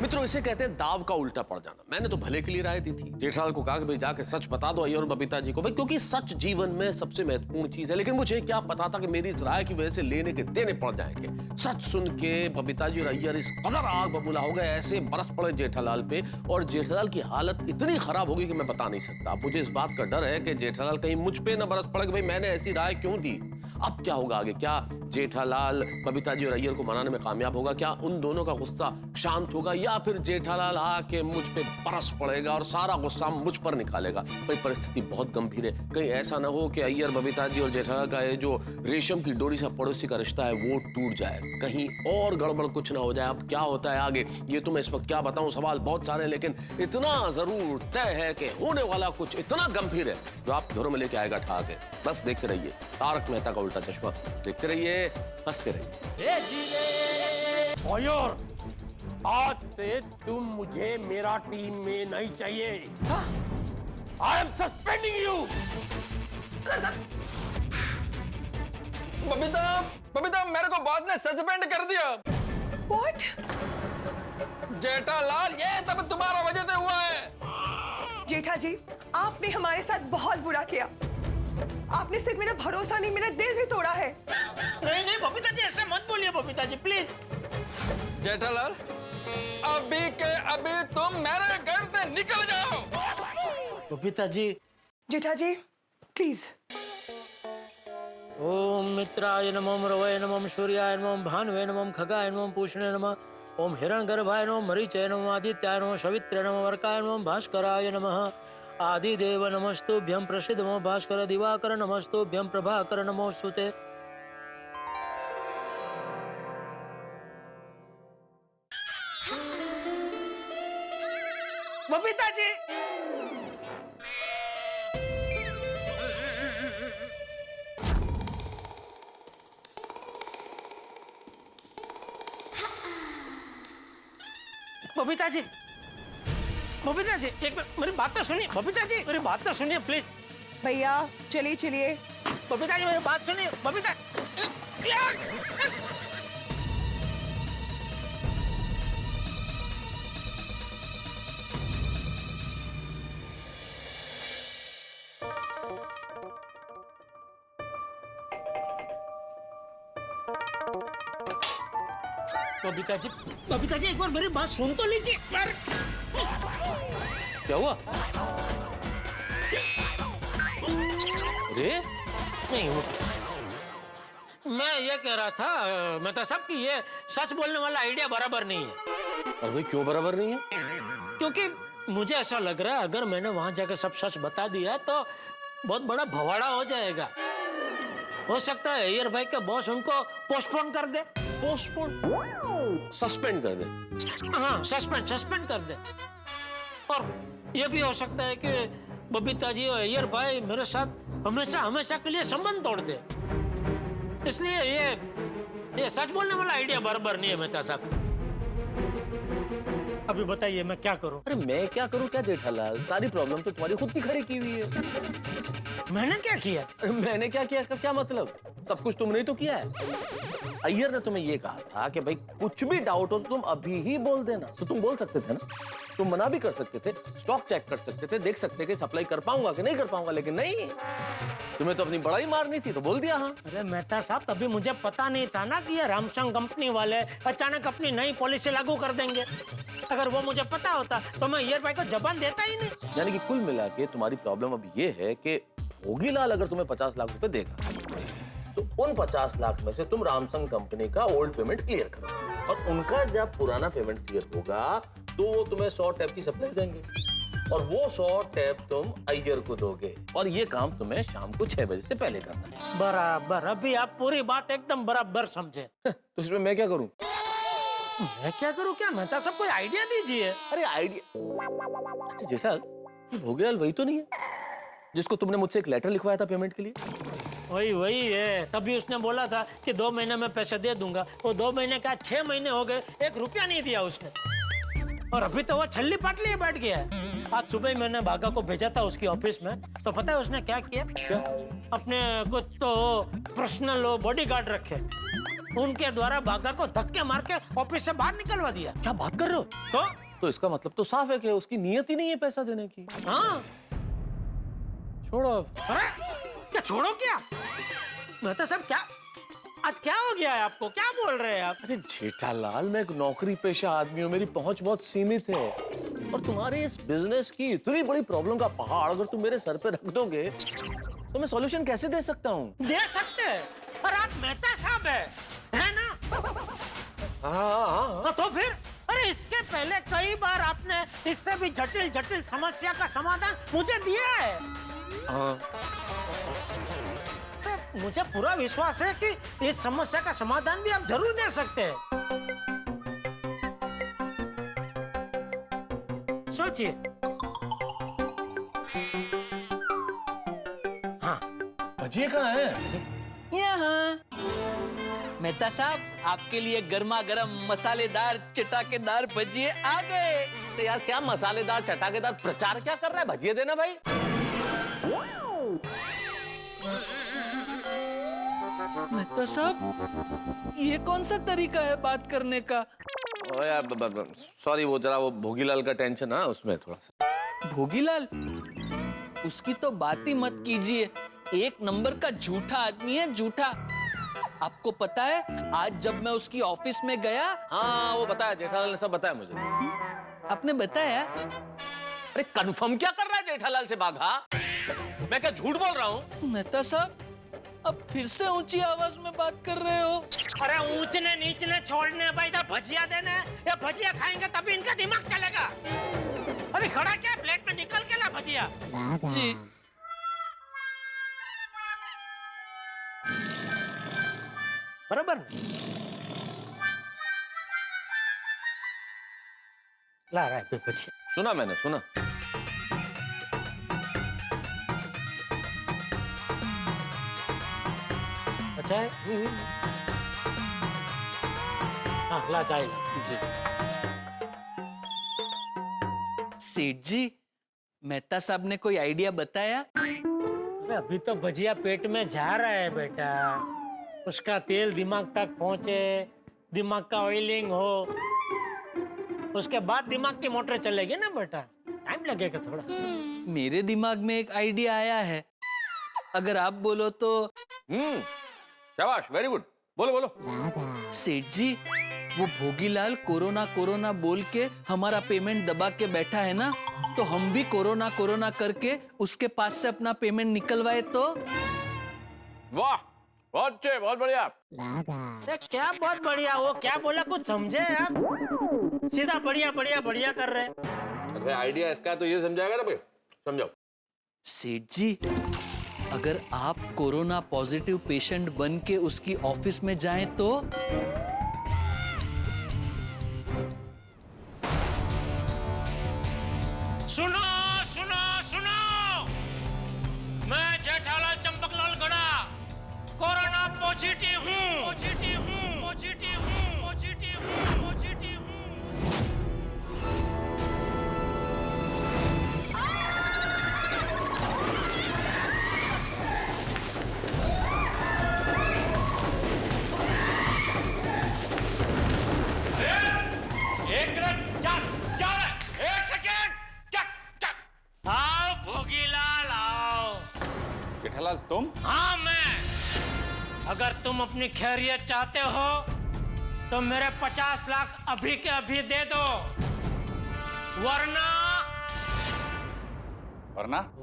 मित्रों, इसे कहते हैं दाव का उल्टा पड़ जाना। मैंने तो भले के लिए राय दी थी, जेठालाल को कहा कि भाई जाके सच बता दो अय्यर और बबीता जी को, भाई क्योंकि सच जीवन में सबसे महत्वपूर्ण चीज है। लेकिन मुझे क्या पता था कि मेरी इस राय की वजह से लेने के देने पड़ जाएंगे। सच सुन के बबीता जी और अय्यर इस कदर आग बबूला हो गए, ऐसे बरस पड़े जेठालाल पे, और जेठालाल की हालत इतनी खराब होगी कि मैं बता नहीं सकता। मुझे इस बात का डर है कि जेठालाल कहीं मुझ पे न बरस पड़े कि भाई मैंने ऐसी राय क्यों दी। अब क्या होगा आगे? क्या जेठालाल बबीता जी और अय्यर को मनाने में कामयाब होगा? क्या उन दोनों का गुस्सा शांत होगा, या फिर जेठालाल आके मुझ पे बरस पड़ेगा और सारा गुस्सा मुझ पर निकालेगा? भाई परिस्थिति बहुत गंभीर है। कहीं ऐसा ना हो कि अय्यर, बबीता जी और जेठालाल का ये जो रेशम की डोरी सा पड़ोसी का रिश्ता है वो टूट जाए, कहीं और गड़बड़ कुछ ना हो जाए। अब क्या होता है आगे ये तो मैं इस वक्त क्या बताऊं, सवाल बहुत सारे, लेकिन इतना जरूर तय है कि होने वाला कुछ इतना गंभीर है जो आप घरों में लेके आएगा ठाक है। बस देखते रहिए तारक मेहता का उल्टा चश्मा, देखते रहिए, हंसते रहिए। अय्यर, आज से तुम मुझे मेरा टीम में नहीं चाहिए। I am suspending you. Babita, Babita मेरे को बॉस ने सस्पेंड कर दिया। What? जेठालाल ये सब तुम्हारा वजह से हुआ है। जेठा जी, आपने हमारे साथ बहुत बुरा किया। आपने सिर्फ मेरा भरोसा नहीं, मेरा दिल भी तोड़ा है। नहीं नहीं बबीता जी, ऐसे मत बोलिए बबीता जी, प्लीज। जेठालाल, अभी के अभी तुम मेरे घर से निकल जाओ। बबीता जी। जेठा जी, प्लीज। ओम मित्राय नमः, रवये नमः, सूर्याय नमः, भानुवे नमः, खगाय नमः, पूषणे नमः, ओम हिरण्यगर्भाय नमः, मरीचाय नमः, आदित्याय नमः, सवित्रे नमः, वर्काय नमः, भास्कराय नमः, आदिदेव नमस्तुभ्यं, प्रसिद्ध नमो भास्कर, दिवाकर नमस्तुभ्यं, प्रभाकर नमोस्तुते। बबीता जी। बबीता जी, बबीता जी, एक मिनट मेरी बात तो सुनिए। बबीता जी मेरी बात तो सुनिए प्लीज। भैया चलिए चलिए। बबीता जी मेरी बात सुनिए। बबीता, बबीता जी, बबीता जी एक बार मेरी बात सुन तो लीजिए। क्या हुआ? अरे नहीं, मैं ये कह रहा था मेहता साहब कि ये सच बोलने वाला आइडिया बराबर नहीं है। अरे भाई क्यों बराबर नहीं है? क्योंकि मुझे ऐसा लग रहा है अगर मैंने वहां जाकर सब सच बता दिया तो बहुत बड़ा भवाड़ा हो जाएगा। हो सकता है अय्यर भाई के बॉस उनको पोस्टपोन कर दे। पोस्टपोन? सस्पेंड कर दे? हाँ, सस्पेंड कर दे। और ये भी हो सकता है कि बबीता जी और अय्यर भाई मेरे साथ हमेशा के लिए संबंध तोड़ दे। इसलिए ये सच बोलने वाला आइडिया बराबर नहीं है मेहता साहब। अभी बताइए मैं क्या करूं? अरे मैं क्या करूं क्या जेठालाल, सारी प्रॉब्लम तो तुम्हारी खुद की खड़ी की हुई है। मैंने क्या किया? अरे मैंने क्या किया का क्या मतलब? सब कुछ तुमने ही तो किया है। अय्यर ने तुम्हें ये कहा था कि भाई कुछ भी डाउट हो तो तुम अभी ही बोल देना, तो तुम बोल सकते थे ना, तुम मना भी कर सकते थे, स्टॉक चेक कर सकते थे, देख सकते कि सप्लाई कर पाऊंगा कि नहीं कर पाऊंगा, लेकिन नहीं, तुम्हें तो अपनी बड़ाई मारनी थी तो बोल दिया। हाँ अरे मेहता साहब, तभी मुझे पता नहीं था ना कि ये रामसंग कंपनी वाले अचानक अपनी नई पॉलिसी लागू कर देंगे। अगर वो मुझे पता होता तो मैं अय्यर भाई को जबान देता ही नहीं। यानी कि कुल मिला के तुम्हारी प्रॉब्लम अब ये है कि भोगीलाल अगर तुम्हें 50 लाख रुपए देगा तो उन 50 लाख में से तुम रामसंग कंपनी का ओल्ड पेमेंट क्लियर करो, और उनका जब पुराना पेमेंट क्लियर होगा तो वो तुम्हें 100 टैप की सप्लाई देंगे, और वो 100 टैप तुम अय्यर को दोगे, और ये काम तुम्हें शाम को 6 बजे से पहले करना है। बराबर, अभी आप पूरी बात एकदम बराबर समझे। तो इसमें मैं क्या करूं? मैं क्या करूं क्या? मेहता साहब कोई आइडिया दीजिए। अरे आइडिया? अच्छा जेठा, भोगीलाल वही तो नहीं है जिसको तुमने मुझसे एक लेटर लिखवाया था पेमेंट के लिए? वही है। तभी उसने बोला था कि 2 महीने में पैसे दे दूंगा। वो 2 महीने का 6 महीने हो गए, 1 रुपया नहीं दिया उसने, और अभी तो वो छल्ली पाटली बैठ गया है। आज सुबह ही मैंने भागा को भेजा था उसकी ऑफिस में, तो पता है उसने क्या किया? क्या? अपने कुछ तो पर्सनल बॉडीगार्ड रखे, उनके द्वारा भागा को धक्के मार के ऑफिस से बाहर निकलवा दिया। क्या बात कर रहे हो? तो इसका मतलब तो साफ है कि उसकी नियत ही नहीं है पैसा देने की। हाँ छोड़ो अब। अरे क्या छोड़ो क्या? मेहता साहब क्या आज क्या हो गया है आपको? क्या बोल रहे हैं आप? अरे जेठालाल, मैं एक नौकरी पेशा आदमी हूँ, मेरी पहुंच बहुत सीमित है, और तुम्हारे इस बिजनेस की इतनी बड़ी प्रॉब्लम का पहाड़ अगर तुम मेरे सर पे रख दोगे तो मैं सॉल्यूशन कैसे दे सकता हूँ? दे सकते हैं, और आप मेहता साहब है ना? हाँ, तो फिर अरे इसके पहले कई बार आपने इससे भी जटिल जटिल समस्या का समाधान मुझे दिया है। तो मुझे पूरा विश्वास है कि इस समस्या का समाधान भी आप जरूर दे सकते हैं। सोचिए। हाँ, भजिए कहाँ है? यहाँ। मेहता साहब, आपके लिए गर्मा गर्म मसालेदार चटाकेदार भजिए आ गए। तो यार क्या मसालेदार चटाकेदार प्रचार क्या कर रहा है? भजिए देना भाई। मेहता साहब, ये कौन सा तरीका है बात करने का? ओ यार सॉरी, वो जरा वो भोगीलाल का टेंशन है उसमें थोड़ा सा। भोगीलाल? उसकी तो बात ही मत कीजिए। एक नंबर का झूठा आदमी है, झूठा। आपको पता है आज जब मैं उसकी ऑफिस में गया। हाँ वो बताया, जेठालाल ने सब बताया मुझे। आपने बताया? अरे कंफर्म क्या कर रहा है जेठालाल से बाघा? मैं क्या झूठ बोल रहा हूँ? मेहता साहब, अब फिर से ऊंची आवाज में बात कर रहे हो। अरे ऊंचने नीचने छोड़ने भाई, इधर भजिया देने या भजिया खाएंगे तभी इनका दिमाग चलेगा। अभी खड़ा क्या प्लेट में निकल के ला भजिया। जी। बराबर ला रहा है भजिया। सुना मैंने, सुना। अच्छा है? हाँ, ला चाय ला। जी। सेठ जी, मेहता साहब ने कोई आइडिया बताया? अबे अभी तो भजिया पेट में जा रहा है बेटा। उसका तेल दिमाग तक पहुंचे, दिमाग का ऑयलिंग हो, उसके बाद दिमाग की मोटर चलेगी ना बेटा। टाइम लगेगा थोड़ा। मेरे दिमाग में एक आइडिया आया है, अगर आप बोलो तो। शाबाश, वेरी गुड। बोलो बोलो। सेठ जी, वो भोगीलाल कोरोना कोरोना बोल के हमारा पेमेंट दबा के बैठा है ना, तो हम भी कोरोना कोरोना करके उसके पास से अपना पेमेंट निकलवाए तो। वाह, बहुत अच्छे, बहुत बढ़िया। क्या बहुत बढ़िया? वो क्या बोला कुछ समझे आप? सीधा बढ़िया बढ़िया बढ़िया कर रहे। अरे आइडिया इसका तो ये समझाएगा ना भाई, समझाओ। सेठ जी, अगर आप कोरोना पॉजिटिव पेशेंट बन के उसकी ऑफिस में जाएं तो। सुनो सुनो सुनो, मैं जेठालाल चंपकलाल गड़ा कोरोना पॉजिटिव हूँ। पॉजिटिव हूँ, पॉजिटिव हूँ, पॉजिटिव हूँ, पॉजिटिव हूँ। एक मिनट, क्या क्या है? एक सेकेंड, क्या? आओ भोगीलाल आओ। जेठालाल तुम? हाँ मैं। अगर तुम अपनी खैरियत चाहते हो तो मेरे 50 लाख अभी के अभी दे दो,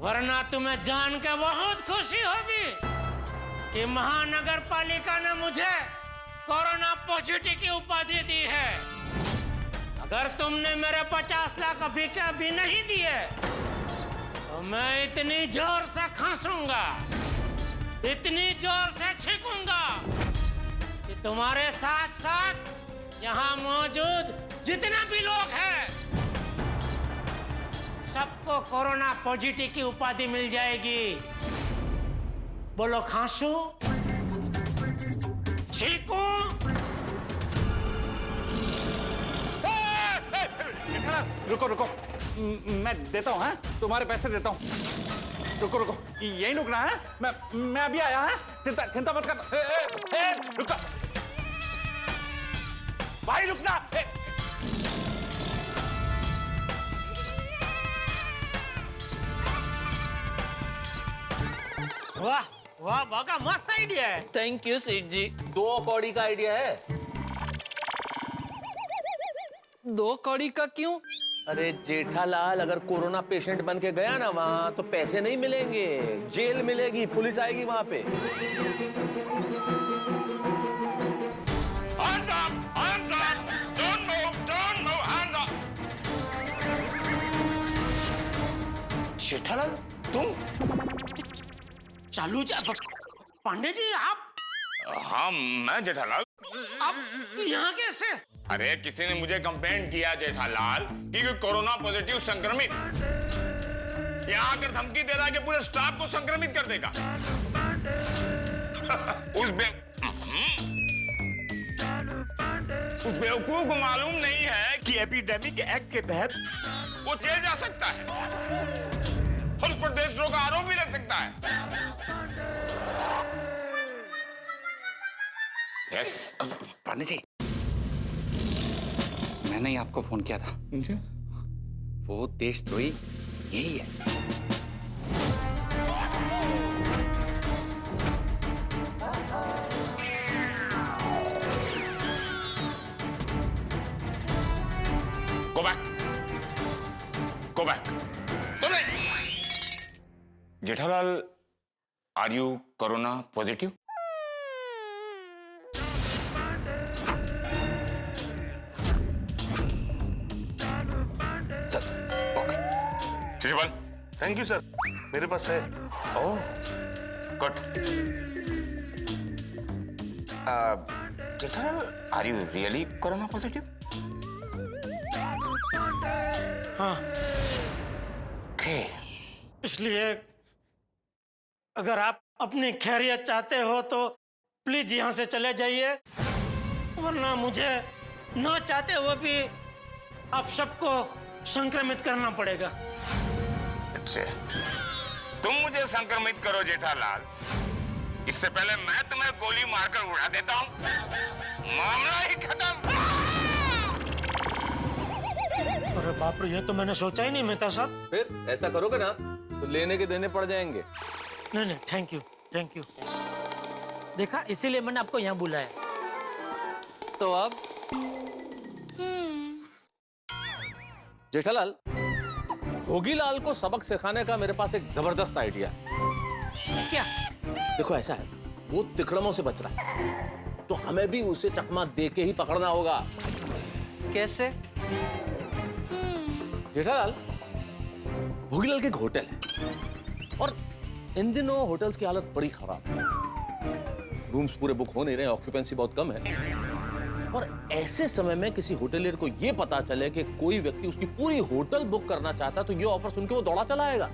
वरना तुम्हें जान के बहुत खुशी होगी कि महानगर पालिका ने मुझे कोरोना पॉजिटिव की उपाधि दी है। अगर तुमने मेरे 50 लाख अभी के अभी नहीं दिए तो मैं इतनी जोर से खांसूंगा, इतनी जोर से छींकूंगा कि तुम्हारे साथ साथ यहाँ मौजूद जितने भी लोग हैं सबको कोरोना पॉजिटिव की उपाधि मिल जाएगी। बोलो, खांसू, छींकू? रुको रुको, मैं देता हूँ, तुम्हारे पैसे देता हूँ। रुको रुको, यही रुकना है। मैं अभी आया है, चिंता मत कर। रुको भाई, रुकना। वाह वाह, बाका मस्त आइडिया है। थैंक यू सेठ जी। 2 कौड़ी का आइडिया है। 2 कौड़ी का क्यों? अरे जेठालाल, अगर कोरोना पेशेंट बन के गया ना वहां तो पैसे नहीं मिलेंगे, जेल मिलेगी, पुलिस आएगी वहां पे। जेठालाल तुम? चालू पांडे जी आप? हाँ मैं जेठालाल। आप यहाँ कैसे? अरे किसी ने मुझे कंप्लेंट किया जेठालाल कि कोरोना पॉजिटिव संक्रमित यहाँ आकर धमकी दे रहा है कि पूरे स्टाफ को संक्रमित कर देगा। उस बेवकूफ को मालूम नहीं है कि एपिडेमिक एक्ट के तहत वो जेल जा सकता है और उस पर देशद्रोह का आरोप भी लग सकता है। यस पांडे जी, मैंने ही आपको फोन किया था। वो देशद्रोही यही है। Go back. Go back. तुम नहीं। Jethalal, are you corona positive? Sir okay. Shishupal, thank you sir, मेरे पास है। Oh good. Jethalal, are you really corona positive? हाँ। ओके। इसलिए अगर आप अपनी खैरियत चाहते हो तो प्लीज यहाँ से चले जाइए, वरना मुझे ना चाहते हुए भी आप सबको संक्रमित करना पड़ेगा। अच्छा, तुम मुझे संक्रमित करो जेठालाल, इससे पहले मैं तुम्हें गोली मारकर उड़ा देता हूँ, मामला ही खत्म। अरे बाप रे, ये तो मैंने सोचा ही नहीं मेहता साहब। फिर ऐसा करोगे ना तो लेने के देने पड़ जाएंगे। नहीं नहीं, थैंक यू थैंक यू। देखा, इसीलिए मैंने आपको यहाँ बुलाया। तो अब जेठालाल, भोगीलाल को सबक सिखाने का मेरे पास एक जबरदस्त आइडिया है। क्या? देखो ऐसा है, वो तिकड़मों से बच रहा है तो हमें भी उसे चकमा दे के ही पकड़ना होगा। कैसे? जेठालाल, भोगीलाल के एक होटल है और इन दिनों होटल्स की हालत बड़ी खराब है, रूम्स पूरे बुक हो नहीं रहे, ऑक्यूपेंसी बहुत कम है। और ऐसे समय में किसी होटलियर को यह पता चले कि कोई व्यक्ति उसकी पूरी होटल बुक करना चाहता तो ये ऑफर सुन के वो दौड़ा चला आएगा।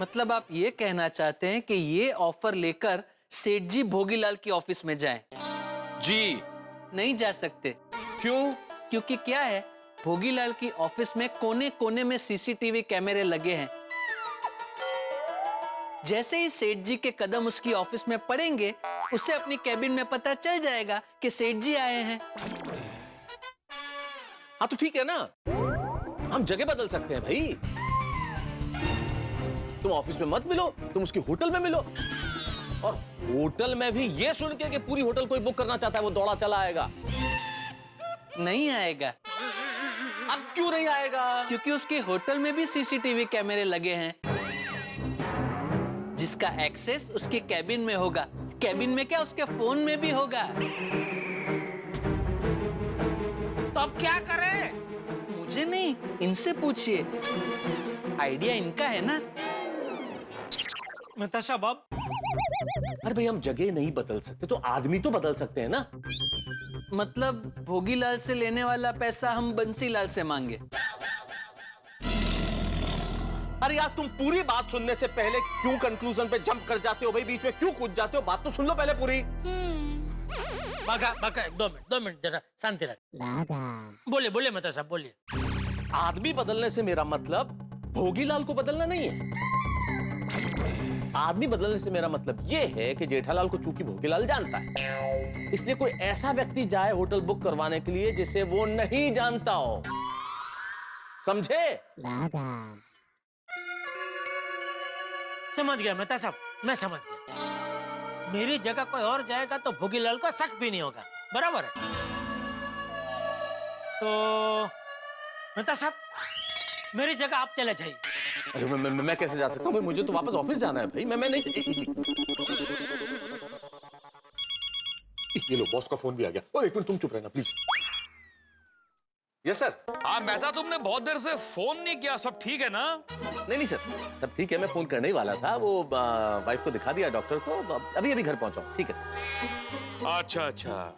मतलब आप ये कहना चाहते हैं कि ये ऑफर लेकर सेठ जी भोगीलाल की ऑफिस में जाएं? जी। नहीं जा सकते। क्यों? क्योंकि क्या है, भोगीलाल की ऑफिस में कोने कोने में सीसीटीवी कैमरे लगे हैं। जैसे ही सेठ जी के कदम उसकी ऑफिस में पड़ेंगे, उसे अपनी कैबिन में पता चल जाएगा कि सेठ जी आए हैं। हाँ तो ठीक है ना, हम जगह बदल सकते हैं भाई। तुम ऑफिस में मत मिलो, तुम उसकी होटल में मिलो, और होटल में भी ये सुन के कि पूरी होटल कोई बुक करना चाहता है वो दौड़ा चला आएगा। नहीं आएगा। अब क्यों नहीं आएगा? क्योंकि उसके होटल में भी सीसीटीवी कैमरे लगे हैं, जिसका एक्सेस उसके कैबिन में होगा। कैबिन में क्या, उसके फोन में भी होगा। तो अब क्या करें? मुझे नहीं, इनसे पूछिए, आइडिया इनका है ना। मेहता साहब, अरे भाई, हम जगह नहीं बदल सकते तो आदमी तो बदल सकते हैं ना। मतलब भोगीलाल से लेने वाला पैसा हम बंसीलाल से मांगे। अरे यार, तुम पूरी बात सुनने से पहले क्यों कंक्लूजन पे जंप कर जाते हो भाई? बीच में क्यों कूद जाते हो? बात तो सुन लो पहले पूरी। बागा बागा, 2 मिनट जरा शांति रख। बोलिए बोलिए मेहता साहब, बोलिए। आदमी बदलने से मेरा मतलब भोगीलाल को बदलना नहीं है। आदमी बदलने से मेरा मतलब ये है कि जेठालाल को चूंकि भोगीलाल जानता है, इसलिए कोई ऐसा व्यक्ति जाए होटल बुक करवाने के लिए जिसे वो नहीं जानता हो। समझे? समझ गया मेहता साहब, मैं समझ गया। मेरी जगह कोई और जाएगा तो भोगीलाल को शक भी नहीं होगा, बराबर है? तो मेहता साहब, मेरी जगह आप चले जाइए। अरे मैं कैसे जा सकता हूँ भाई? मुझे तो वापस ऑफिस जाना है भाई। मैं नहीं। ये लो, बॉस का फोन भी आ गया। एक मिनट तुम चुप रहना प्लीज। Yes sir. हाँ मेहता, तुमने बहुत देर से फोन नहीं किया, सब ठीक है ना? नहीं सर, सब ठीक है। मैं फोन करने ही वाला था, वो वाइफ को दिखा दिया डॉक्टर को, अभी घर पहुंचा हूं। ठीक है सर। अच्छा अच्छा।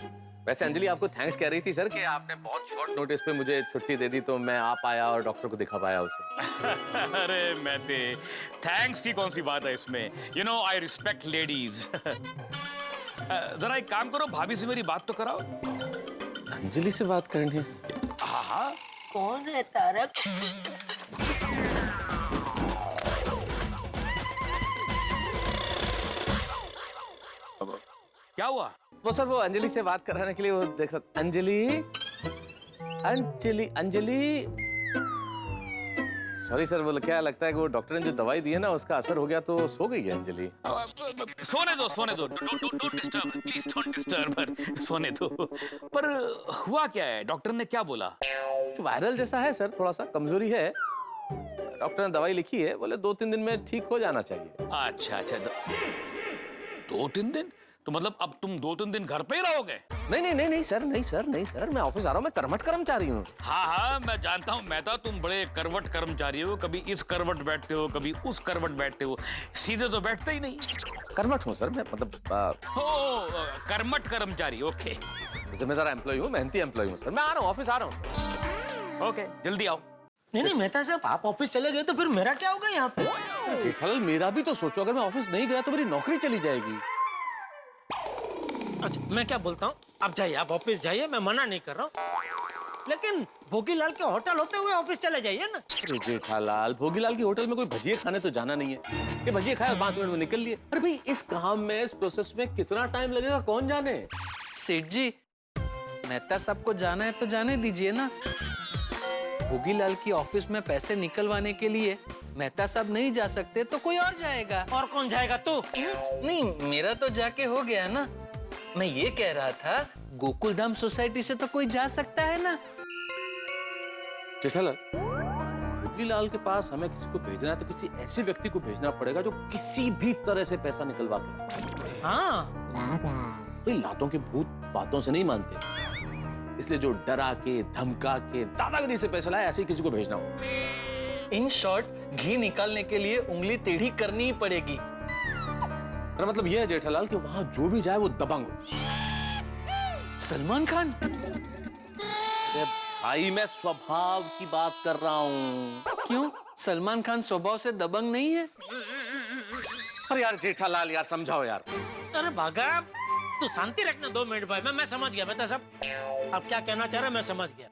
वैसे अंजलि आपको थैंक्स कह रही थी सर कि आपने बहुत शॉर्ट नोटिस पे मुझे छुट्टी दे दी, तो मैं आ पाया और डॉक्टर को दिखा पाया उसे। अरे मेहते, थैंक्स की कौन सी बात है इसमें? You know I respect ladies. जरा एक काम करो, भाभी से मेरी बात तो कराओ। अंजलि से बात करनी है? हाँ हाँ। कौन है तारक? क्या हुआ? वो सर, वो अंजलि से बात कराने के लिए वो देख सकते। अंजलि सॉरी सर, वो क्या लगता है कि वो डॉक्टर ने जो दवाई दी है ना, उसका असर हो गया तो सो गई है अंजलि। सोने दो। Don't disturb, please don't disturb her। सोने दो। पर हुआ क्या है? डॉक्टर ने क्या बोला? वायरल जैसा है सर, थोड़ा सा कमजोरी है। डॉक्टर ने दवाई लिखी है, बोले 2-3 दिन में ठीक हो जाना चाहिए। अच्छा 2-3 दिन? तो मतलब अब तुम 2-3 दिन घर पे ही रहोगे? नहीं सर, मैं ऑफिस आ रहा हूँ। मैं कर्मठ कर्मचारी हूँ। हाँ मैं जानता हूँ मेहता, तुम बड़े करवट कर्मचारी हो। कभी इस करवट बैठते हो, कभी उस करवट बैठते हो, सीधे तो बैठते ही नहीं। कर्मठ हूँ सर मैं, मतलब कर्मठ कर्मचारी। ओके, जिम्मेदार एम्प्लॉय हूँ, मेहनती एम्प्लॉय हूँ सर। मैं आ रहा हूँ, ऑफिस आ रहा हूँ। ओके, जल्दी आओ। नहीं मेहता साहब, आप ऑफिस चले गए तो फिर मेरा क्या होगा यहाँ पे? जेठालाल, मेरा भी तो सोचो, अगर मैं ऑफिस नहीं गया तो मेरी नौकरी चली जाएगी। अच्छा, मैं क्या बोलता हूँ, आप जाइए, आप ऑफिस जाइए, मैं मना नहीं कर रहा हूँ, लेकिन भोगीलाल के होटल होते हुए ऑफिस चले जाइए ना। अरे जेठालाल, भोगीलाल की होटल में कोई भजिए खाने तो जाना नहीं है। ये भजिए खाया 5 मिनट में निकल लिए। अरे भाई, इस काम में, इस प्रोसेस में कितना टाइम लगेगा कौन जाने। सेठ जी, मेहता साहब को जाना है तो जाने दीजिए ना। भोगीलाल की ऑफिस में पैसे निकलवाने के लिए मेहता साहब नहीं जा सकते तो कोई और जाएगा। और कौन जाएगा? तू? नहीं, मेरा तो जाके हो गया ना। मैं ये कह रहा था, गोकुलधाम सोसाइटी से तो कोई जा सकता है ना। जेठालाल, भोगीलाल के पास हमें किसी को भेजना है तो किसी ऐसे व्यक्ति को भेजना पड़ेगा जो किसी भी तरह से पैसा निकलवा के। हाँ, भाई लातों के भूत बातों से नहीं मानते, इसलिए जो डरा के, धमका के, दादागिरी से पैसा लाए, ऐसे ही किसी को भेजना हो। इन शॉर्ट, घी निकालने के लिए उंगली टेढ़ी करनी ही पड़ेगी। मेरा मतलब यह है जेठालाल कि वहां जो भी जाए वो दबंग हो। सलमान खान? भाई, मैं स्वभाव की बात कर रहा हूँ। क्यों? सलमान खान स्वभाव से दबंग नहीं है? अरे यार जेठालाल, यार समझाओ यार। अरे भागा, तू शांति रखना 2 मिनट भाई। मैं समझ गया मेहता साहब, आप क्या कहना चाह रहे हैं मैं समझ गया।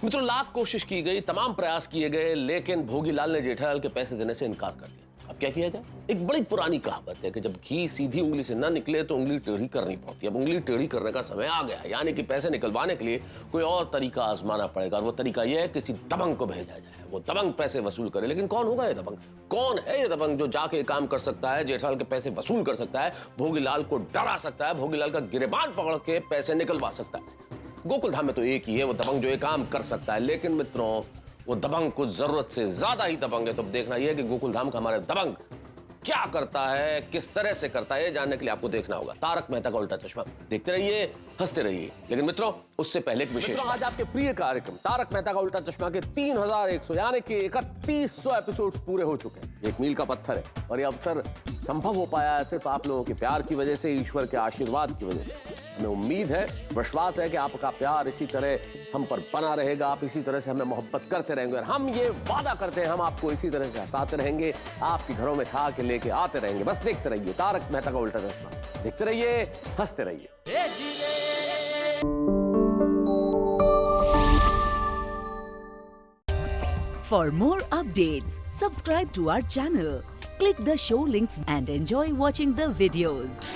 मित्रों, लाख कोशिश की गई, तमाम प्रयास किए गए, लेकिन भोगीलाल ने जेठालाल के पैसे देने से इनकार कर दिया। अब क्या किया जाए? एक बड़ी पुरानी कहावत है कि जब घी सीधी उंगली से ना निकले तो उंगली टेढ़ी करनी पड़ती है। अब उंगली टेढ़ी करने का समय आ गया, यानी कि पैसे निकलवाने के लिए कोई और तरीका आजमाना पड़ेगा, और वो तरीका यह है किसी दबंग को भेजा जाए, वो दबंग पैसे वसूल करे। लेकिन कौन होगा ये दबंग? कौन है ये दबंग जो जाके काम कर सकता है, जेठालाल के पैसे वसूल कर सकता है, भोगीलाल को डरा सकता है, भोगीलाल का गिरेबान पकड़ के पैसे निकलवा सकता है? गोकुलधाम में तो एक ही है वो दबंग जो ये काम कर सकता है। लेकिन मित्रों, वो दबंग कुछ जरूरत से ज्यादा ही दबंग है। तो देखना यह है कि गोकुलधाम का हमारे दबंग क्या करता है, किस तरह से करता है, जानने के लिए आपको देखना होगा तारक मेहता का उल्टा चश्मा। देखते रहिए, हंसते रहिए। लेकिन मित्रों, उससे पहले एक विशेष, आज आपके प्रिय कार्यक्रम तारक मेहता का उल्टा चश्मा के 3100 यानी कि 3100 एपिसोड पूरे हो चुके हैं। एक मील का पत्थर है और ये अवसर संभव हो पाया है सिर्फ आप लोगों के प्यार की वजह से, ईश्वर के आशीर्वाद की वजह से। हमें उम्मीद है, विश्वास है कि आपका प्यार इसी तरह हम पर बना रहेगा, आप इसी तरह से हमें मोहब्बत करते रहेंगे, और हम ये वादा करते हैं हम आपको इसी तरह से हंसाते रहेंगे, आपके घरों में ठा के लेके आते रहेंगे। बस देखते रहिए तारक मेहता का उल्टा चश्मा, देखते रहिए, हंसते रहिए। For more updates, subscribe to our channel, click the show links and enjoy watching the videos.